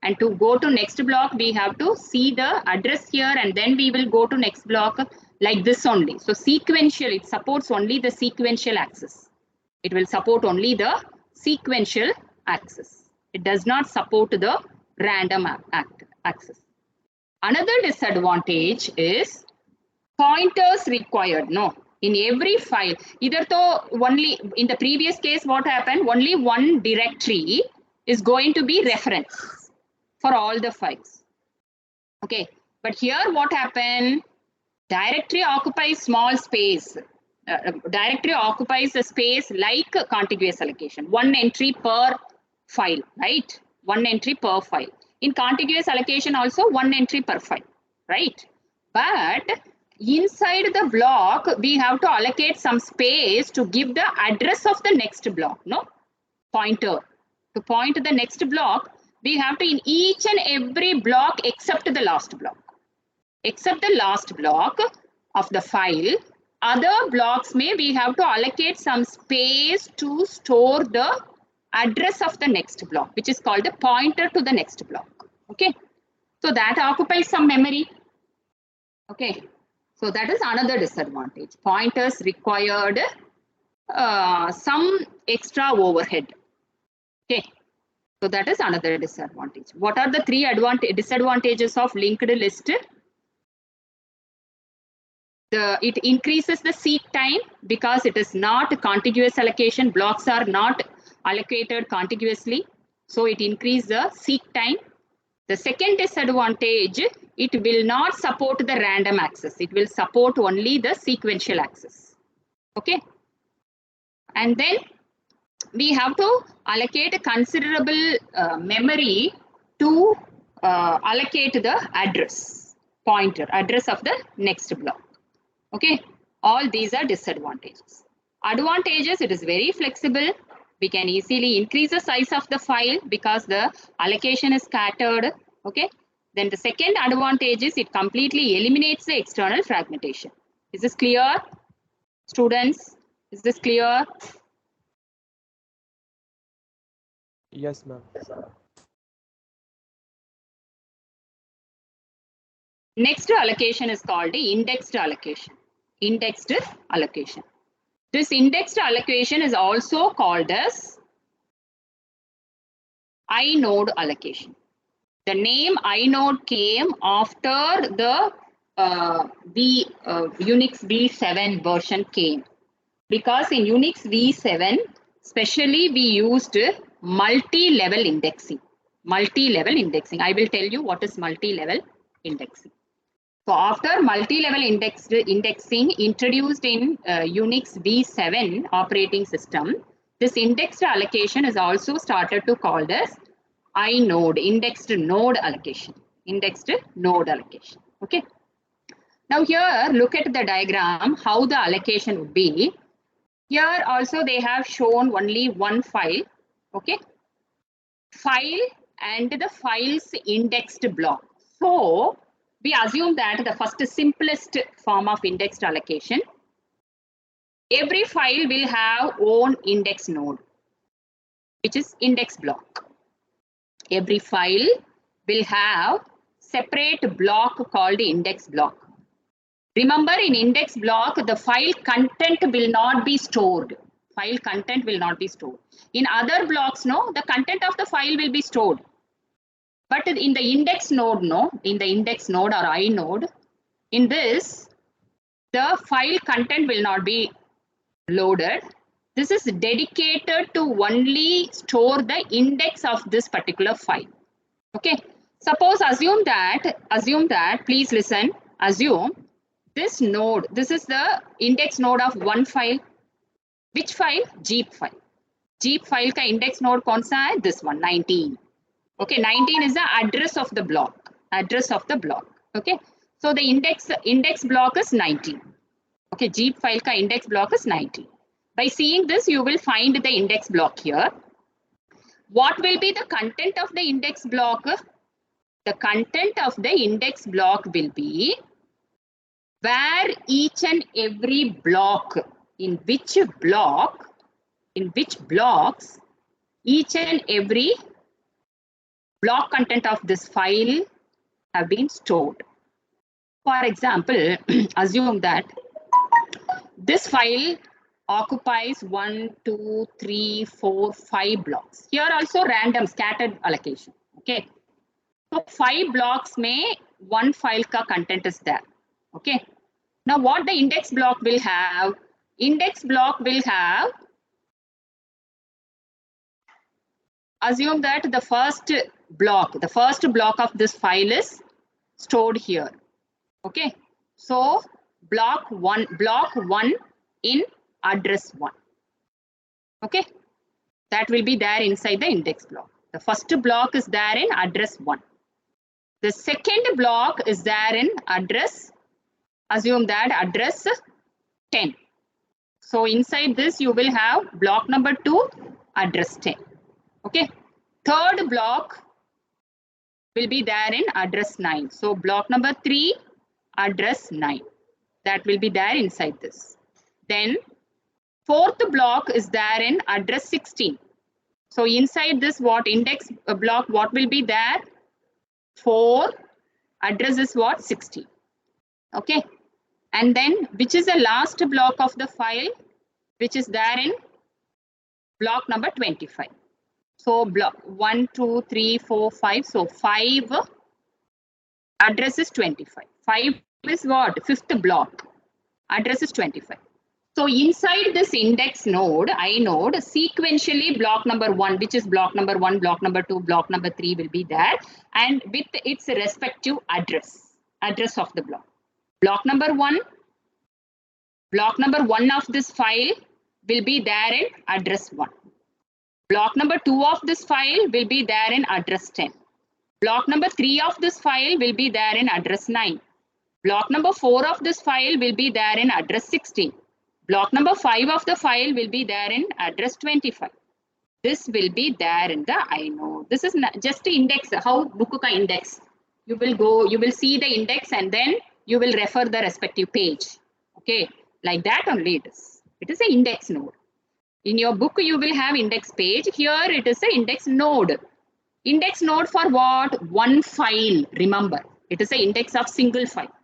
and to go to next block we have to see the address here, and then we will go to next block, like this only. So sequential, it supports only the sequential access. It will support only the sequential access. It does not support the random access. Another disadvantage is pointers required. No, in every file, either though only in the previous case what happened, only one directory is going to be reference for all the files. Okay, but here what happened? Directory occupies small space. Directory occupies the space like contiguous allocation. One entry per file, right? One entry per file. In contiguous allocation also one entry per file, right? But inside the block, we have to allocate some space to give the address of the next block, no? Pointer. To point to the next block, we have to in each and every block except the last block. Except the last block of the file, other blocks may we have to allocate some space to store the address of the next block, which is called the pointer to the next block. Okay, so that occupies some memory. Okay, so that is another disadvantage. Pointers required some extra overhead. Okay, so that is another disadvantage. What are the three disadvantages of linked list? It increases the seek time because it is not contiguous allocation. Blocks are not allocated contiguously. So it increases the seek time. The second disadvantage, it will not support the random access. It will support only the sequential access. Okay. And then we have to allocate a considerable memory to allocate the address of the next block. Okay, all these are disadvantages. Advantages, it is very flexible. We can easily increase the size of the file because the allocation is scattered. Okay, then the second advantage is it completely eliminates the external fragmentation. Is this clear? Students, is this clear? Yes, ma'am. Next allocation is called the indexed allocation. Indexed allocation. This indexed allocation is also called as Inode allocation. The name Inode came after the Unix V7 version came. Because in Unix V7, especially we used multi-level indexing. Multi-level indexing. I will tell you what is multi-level indexing. So after multi-level indexing introduced in Unix V7 operating system, this indexed allocation is also started to called as Inode, indexed node allocation. Indexed node allocation. Okay. Now here, look at the diagram, how the allocation would be. Here also they have shown only one file. Okay. File and the file's indexed block. So we assume that the first simplest form of indexed allocation, every file will have own index node, which is index block. Every file will have separate block called index block. Remember, in index block, the file content will not be stored. File content will not be stored. In other blocks, no, the content of the file will be stored. But in the index node, no, in the index node or inode, in this, the file content will not be loaded. This is dedicated to only store the index of this particular file. Okay. Suppose assume that, please listen, assume this node, this is the index node of one file. Which file? Jeep file. Jeep file ka index node kaun sa hai? This one, 19. Okay, 19 is the address of the block. Address of the block. Okay. So the index block is 19. Okay, Jeep file ka index block is 19. By seeing this, you will find the index block here. What will be the content of the index block? The content of the index block will be where each and every block, in which blocks, each and every block content of this file have been stored. For example, assume that this file occupies 1, 2, 3, 4, 5 blocks. Here also random scattered allocation. Okay. So 5 blocks may one file ka content is there. Okay. Now what the index block will have? Index block will have, assume that the first block of this file is stored here. Okay. So block one in address 1. Okay. That will be there inside the index block. The first block is there in address 1. The second block is there in address, assume that address 10. So inside this you will have block number 2, address 10. Okay. Third block will be there in address 9. So block number 3, address 9. That will be there inside this. Then fourth block is there in address 16. So inside this what index block, what will be there? 4, address is what? 16. Okay. And then which is the last block of the file, which is there in block number 25. So block 1, 2, 3, 4, 5. So 5 address is 25. 5 is what? Fifth block. Address is 25. So inside this index node, inode, sequentially block number 1, which is block number 1, block number 2, block number 3 will be there, and with its respective address of the block. Block number 1 of this file will be there in address 1. Block number 2 of this file will be there in address 10. Block number 3 of this file will be there in address 9. Block number 4 of this file will be there in address 16. Block number 5 of the file will be there in address 25. This will be there in the inode. This is just the index, how book ka index. You will see the index and then you will refer the respective page. Okay, like that only it is. It is an index node. In your book, you will have index page. Here it is an index node. Index node for what? One file. Remember, it is an index of single file.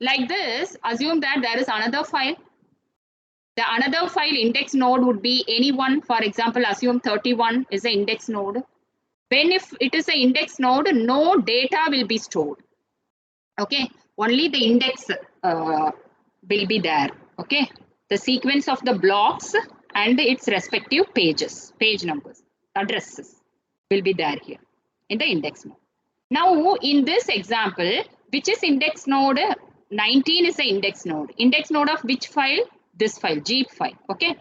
Like this, assume that there is another file. The another file index node would be any one. For example, assume 31 is an index node. When if it is an index node, no data will be stored. Okay, only the index will be there. Okay, the sequence of the blocks and its respective pages, page numbers, addresses will be there here in the index node. Now, in this example, which is index node? 19 is the index node. Index node of which file? This file, zip file. Okay.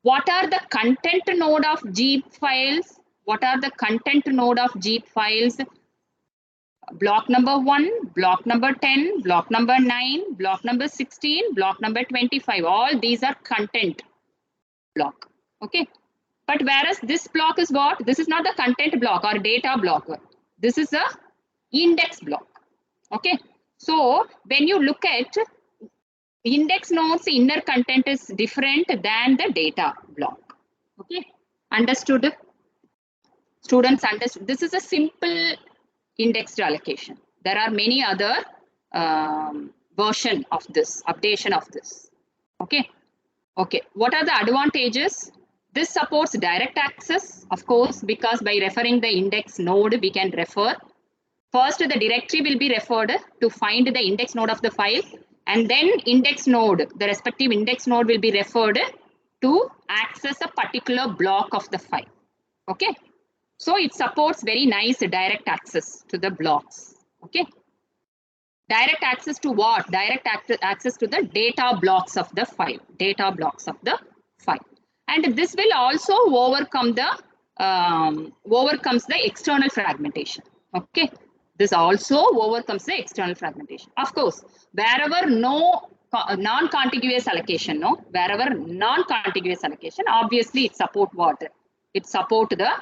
What are the content node of zip files? What are the content node of zip files? Block number 1, block number 10, block number 9, block number 16, block number 25. All these are content block. Okay. But whereas this block is what? This is not the content block or data block. This is a index block. Okay. So when you look at index nodes, inner content is different than the data block. Okay. Understood? Students understood. This is a simple indexed allocation. There are many other version of this, updation of this. Okay. Okay. What are the advantages? This supports direct access, of course, because by referring the index node, we can refer. First, the directory will be referred to find the index node of the file, and then index node, the respective index node will be referred to access a particular block of the file. Okay. So it supports very nice direct access to the blocks. Okay. Direct access to what? Direct access to the data blocks of the file. Data blocks of the file. And this will also overcome the overcomes the external fragmentation. Okay. This also overcomes the external fragmentation. Of course, wherever no non-contiguous allocation, wherever non-contiguous allocation, obviously it support what? It support the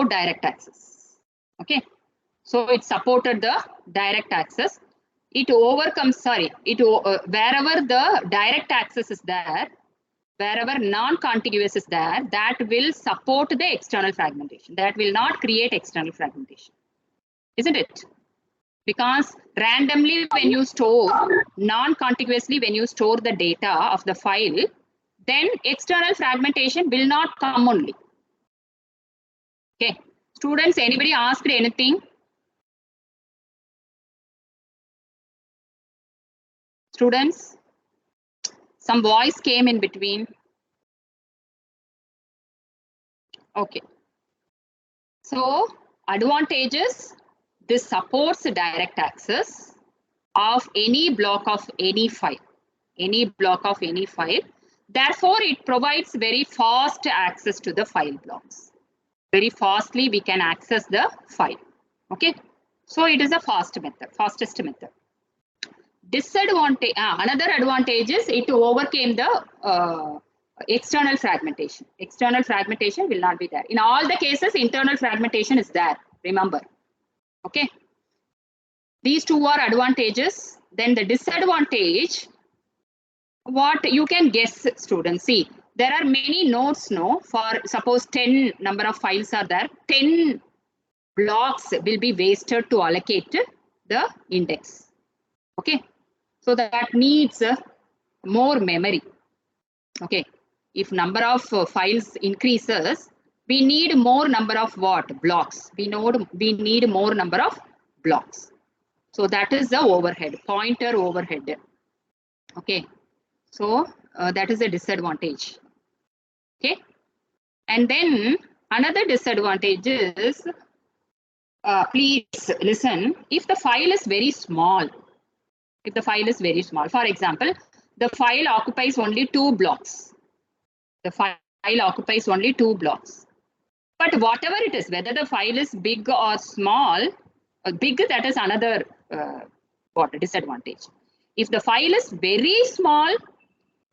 direct access. Okay. So it supported the direct access. It overcomes, wherever the direct access is there, wherever non-contiguous is there, that will support the external fragmentation. That will not create external fragmentation. Isn't it? Because randomly when you store, non-contiguously when you store the data of the file, then external fragmentation will not come only. Okay. Students, anybody asked anything? Students? Some voice came in between. Okay. So, advantages, this supports direct access of any block of any file. Any block of any file. Therefore, it provides very fast access to the file blocks. Very fastly we can access the file. Okay. So, it is a fastest method. Disadvantage, another advantage is it overcame the external fragmentation. External fragmentation will not be there. In all the cases, internal fragmentation is there, remember. Okay. These two are advantages. Then the disadvantage, what you can guess, students. See, there are many nodes, no? For suppose 10 number of files are there, 10 blocks will be wasted to allocate the index. Okay. So that needs more memory. Okay. If number of files increases, we need more number of what? Blocks. We need more number of blocks. So that is the overhead, pointer overhead. Okay. So that is a disadvantage. Okay. And then another disadvantage is, please listen, if the file is very small, for example, the file occupies only 2 blocks. The file occupies only 2 blocks. But whatever it is, whether the file is big or small, big, that is another disadvantage. If the file is very small,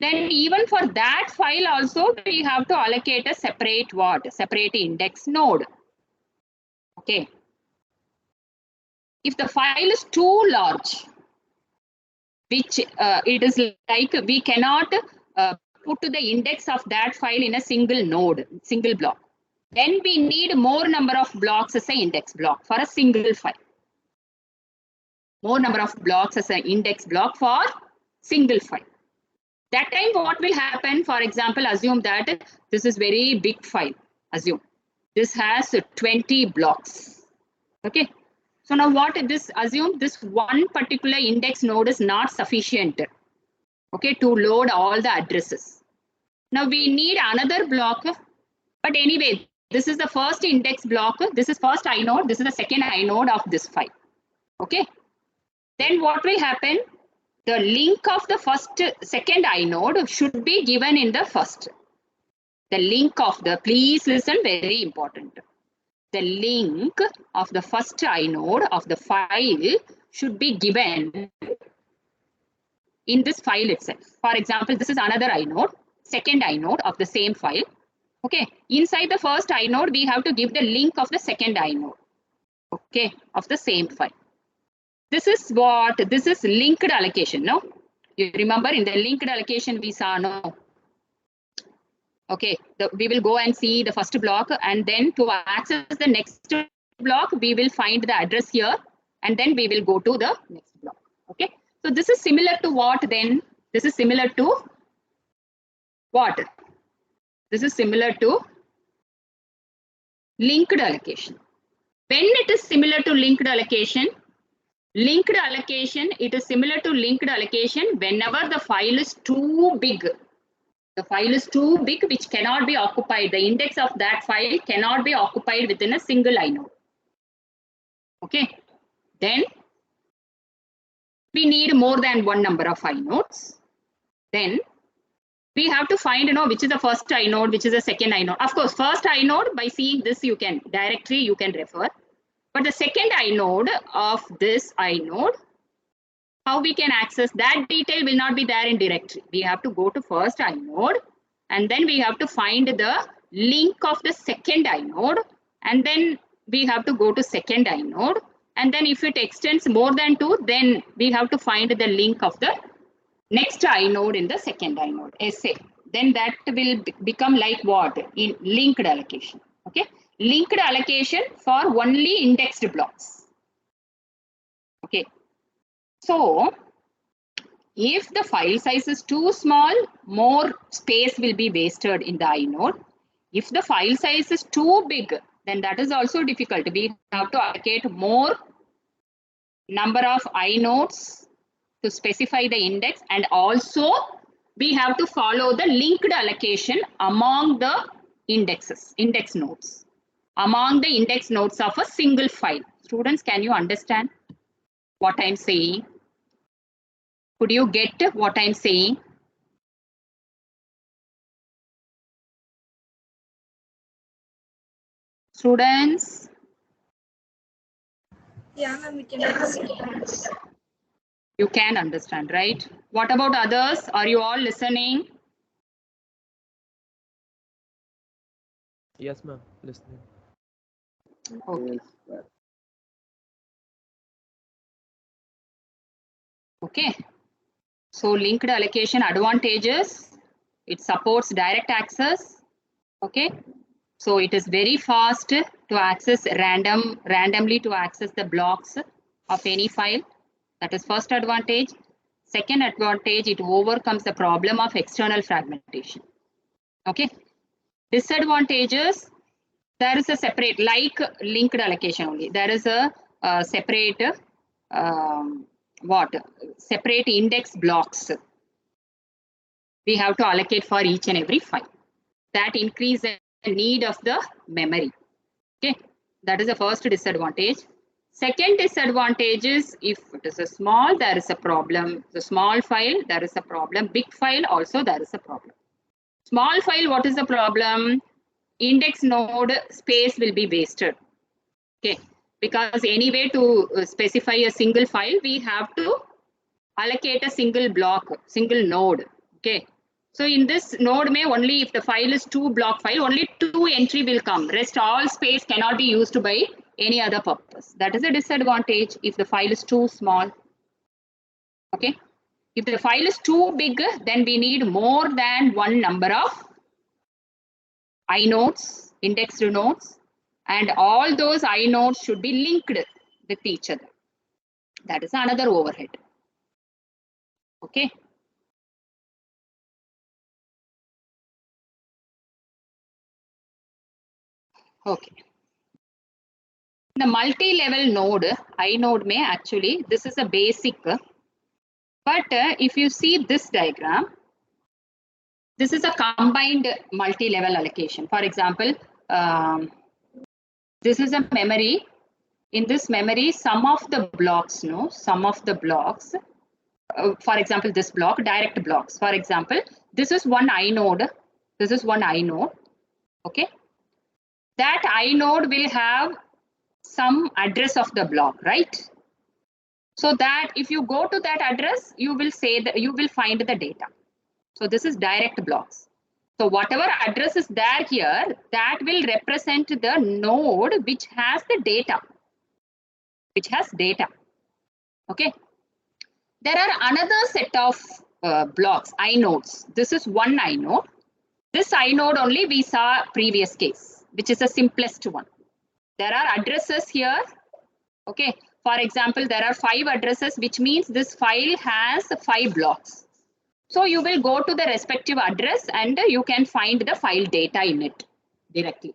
then even for that file also we have to allocate a separate separate index node. Okay. If the file is too large, which it is like we cannot put the index of that file in a single node, single block. Then we need more number of blocks as an index block for a single file. More number of blocks as an index block for single file. That time what will happen, for example, assume that this is very big file. Assume this has 20 blocks. Okay. So now what this, assume this one particular index node is not sufficient, okay, to load all the addresses. Now we need another block, but anyway, this is the first index block. This is first inode. This is the second inode of this file. Okay. Then what will happen? The link of the second inode should be given in the first. The link of the, please listen, very important. The link of the first inode of the file should be given in this file itself. For example, this is another inode, second inode of the same file. Okay, inside the first inode, we have to give the link of the second inode, okay, of the same file. This is what, this is linked allocation, no? You remember in the linked allocation we saw, no? Okay, we will go and see the first block, and then to access the next block, we will find the address here, and then we will go to the next block. Okay, so this is similar to what then? This is similar to what? This is similar to linked allocation. When it is similar to linked allocation, it is similar to linked allocation whenever the file is too big. The file is too big, which cannot be occupied. The index of that file cannot be occupied within a single inode. Okay. Then we need more than one number of inodes. Then we have to find, which is the first inode, which is the second inode. Of course, first inode, by seeing this, you can directly you can refer. But the second inode of this inode, how we can access that detail will not be there in directory. We have to go to first inode, and then we have to find the link of the second inode, and then we have to go to second inode, and then if it extends more than 2, then we have to find the link of the next inode in the second inode, SA. Then that will become like what? In linked allocation. Okay, linked allocation for only indexed blocks. Okay. So, if the file size is too small, more space will be wasted in the inode. If the file size is too big, then that is also difficult. We have to allocate more number of inodes to specify the index, and also we have to follow the linked allocation among the indexes, index nodes, among the index nodes of a single file. Students, can you understand what I'm saying? Could you get what I'm saying? Students? Yeah, ma'am, we can understand. You can understand, right? What about others? Are you all listening? Yes, ma'am. Listening. Okay. Okay. So linked allocation advantages, it supports direct access. Okay. So it is very fast to access randomly to access the blocks of any file. That is first advantage. Second advantage, it overcomes the problem of external fragmentation. Okay. Disadvantages, there is a separate, like linked allocation only. There is a separate, separate index blocks we have to allocate for each and every file. That increases the need of the memory. Okay, that is the first disadvantage. Second disadvantage is if it is a small, there is a problem. The small file, there is a problem. Big file, also there is a problem. Small file, what is the problem? Index node space will be wasted. Okay, because anyway to specify a single file, we have to allocate a single block, single node. Okay, so in this node may only if the file is 2-block file, only 2 entry will come. Rest all space cannot be used by any other purpose. That is a disadvantage if the file is too small. Okay, if the file is too big, then we need more than one number of inodes, indexed nodes, and all those inodes should be linked with each other. That is another overhead. Okay. Okay. The multi-level node, inode may actually, this is a basic, but if you see this diagram, this is a combined multi-level allocation. For example, this is a memory. In this memory, some of the blocks, for example, this block, direct blocks. For example, this is one inode. This is one inode. Okay. That inode will have some address of the block, right? So that if you go to that address, you will say that you will find the data. So this is direct blocks. So whatever address is there here, that will represent the node which has the data. Which has data. Okay. There are another set of blocks, inodes. This is one inode. This inode only we saw previous case, which is the simplest one. There are addresses here. Okay. For example, there are 5 addresses, which means this file has 5 blocks. So you will go to the respective address and you can find the file data in it directly.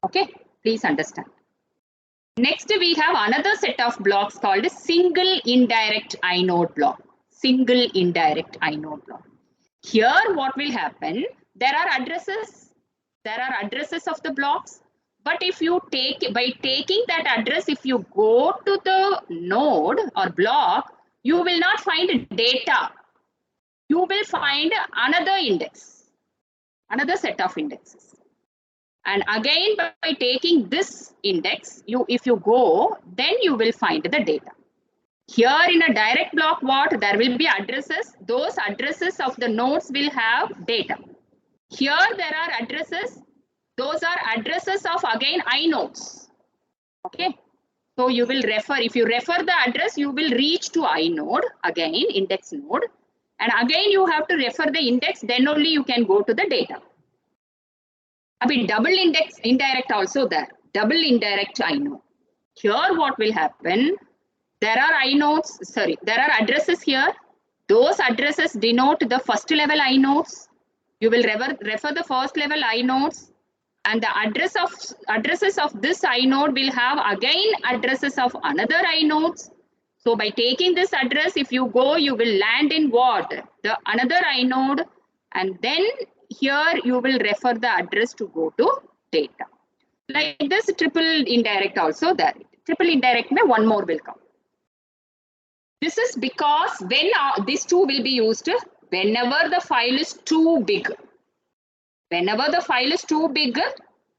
Okay. Please understand. Next, we have another set of blocks called a single indirect inode block. Single indirect inode block. Here, what will happen? There are addresses of the blocks. But if you by taking that address, if you go to the node or block, you will not find data. You will find another index, another set of indexes. And again, by taking this index, if you go, then you will find the data. Here in a direct block, there will be addresses. Those addresses of the nodes will have data. Here there are addresses. Those are addresses of again inodes. Okay. So you will refer, if you refer the address, you will reach to inode, again index node. And again you have to refer the index, then only you can go to the data. I mean, double index indirect also there. Double indirect inode. Here what will happen? There are inodes, there are addresses here. Those addresses denote the first level inodes. You will refer the first level inodes, and the addresses of this inode will have again addresses of another inodes. So by taking this address, if you go, you will land in what? The another inode, and then here you will refer the address to go to data. Like this triple indirect also there. Triple indirect may one more will come. This is because when these two will be used whenever the file is too big. Whenever the file is too big,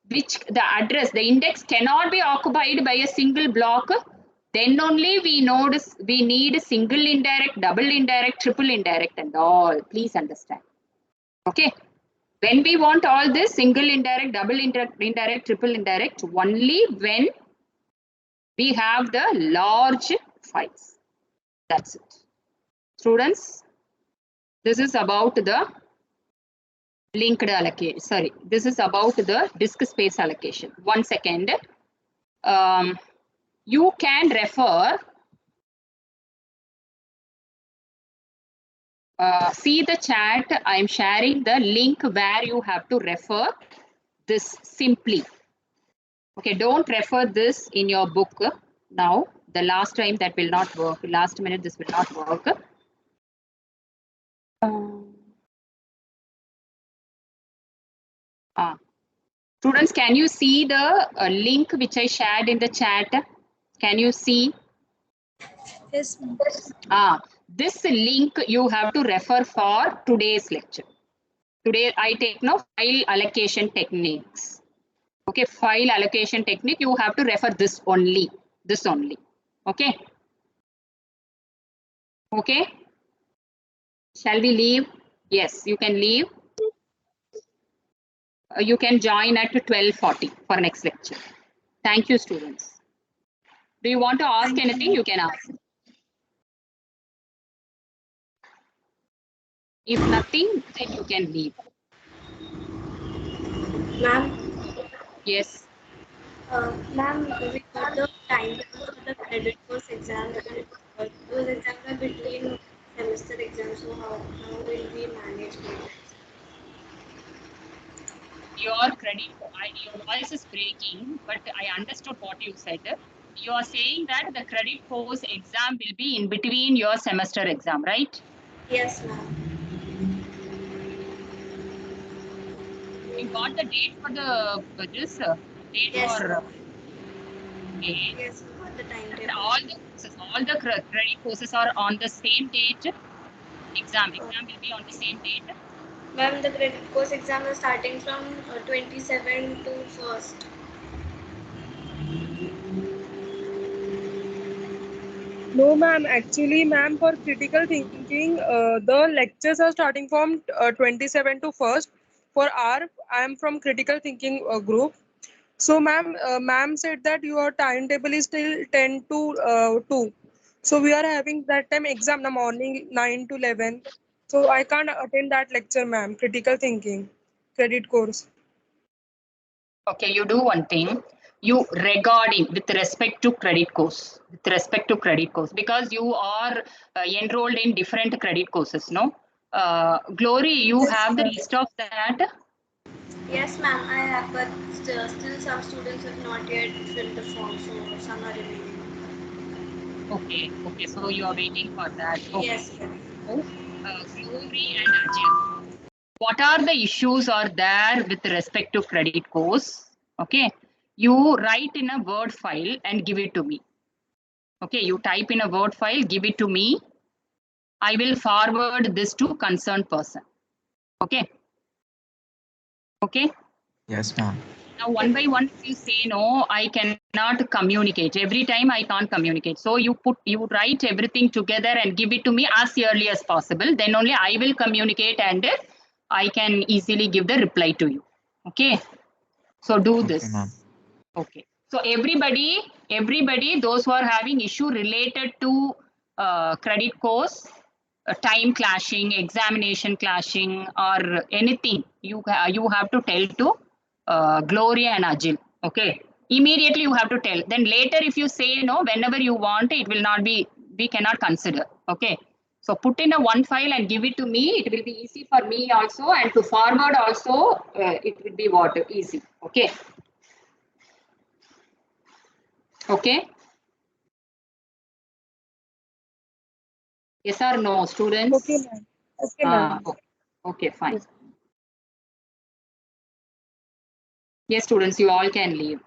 which the address, the index cannot be occupied by a single block, then only we need single indirect, double indirect, triple indirect and all. Please understand. Okay. When we want all this single indirect, double indirect, triple indirect, only when we have the large files. That's it. Students, this is about the linked allocation. Sorry, this is about the disk space allocation. 1 second. You can refer, see the chat. I'm sharing the link where you have to refer this simply. Okay, don't refer this in your book now. The last time that will not work. Last minute this will not work. Students, can you see the link which I shared in the chat? Can you see? Yes, ma'am. This link you have to refer for today's lecture. Today I take no file allocation techniques. Okay, file allocation technique, you have to refer this only. This only. Okay. Okay. Shall we leave? Yes, you can leave. You can join at 12:40 for next lecture. Thank you, students. Do you want to ask anything? You can ask. If nothing, then you can leave. Ma'am, Yes. ma'am, we got the timetable for the credit course exam, and those exams are between semester exams. So how will we manage it? Your credit, your voice is breaking, but I understood what you said. You are saying that the credit course exam will be in between your semester exam, right? Yes, ma'am. You got the date for the this date Yes, for ma'am. okay. Yes, we got the And timetable. all the credit courses are on the same date. Exam will be on the same date. Ma'am, the credit course exam is starting from 27 to 1st. No, ma'am. Actually, ma'am, for critical thinking, the lectures are starting from 27 to 1st. For our, I am from critical thinking group. So, ma'am said that your timetable is till 10 to 2. So, we are having that time exam in the morning 9 to 11. So, I can't attend that lecture, ma'am. Critical thinking, credit course. Okay, you do one thing. You regarding with respect to credit course, because you are enrolled in different credit courses, no? Glory, you Yes, have the ma'am. list of that. Yes, ma'am, I have, but still some students have not yet filled the form, so some are remaining. Okay, so you are waiting for that. Okay. Yes, ma'am. So, Glory and Ajay, what are the issues are there with respect to credit course? Okay, you write in a Word file and give it to me. Okay, you type in a Word file, give it to me. I will forward this to concerned person. Okay. Okay. Yes, ma'am. Now, one by one, if you say no, I cannot communicate. Every time I can't communicate. So you write everything together and give it to me as early as possible. Then only I will communicate and I can easily give the reply to you. Okay. So do Okay, this. ma'am. Okay. So everybody, those who are having issue related to credit course, time clashing, examination clashing, or anything, you have to tell to Gloria and Ajil. Okay. Immediately you have to tell. Then later, if you say no, whenever you want, it will not be. We cannot consider. Okay. So put in a one file and give it to me. It will be easy for me also, and to forward also, it will be what easy. Okay. Okay. Yes or no, students? Okay, ma'am. Okay, ma'am. Okay, fine. Yes, students, you all can leave.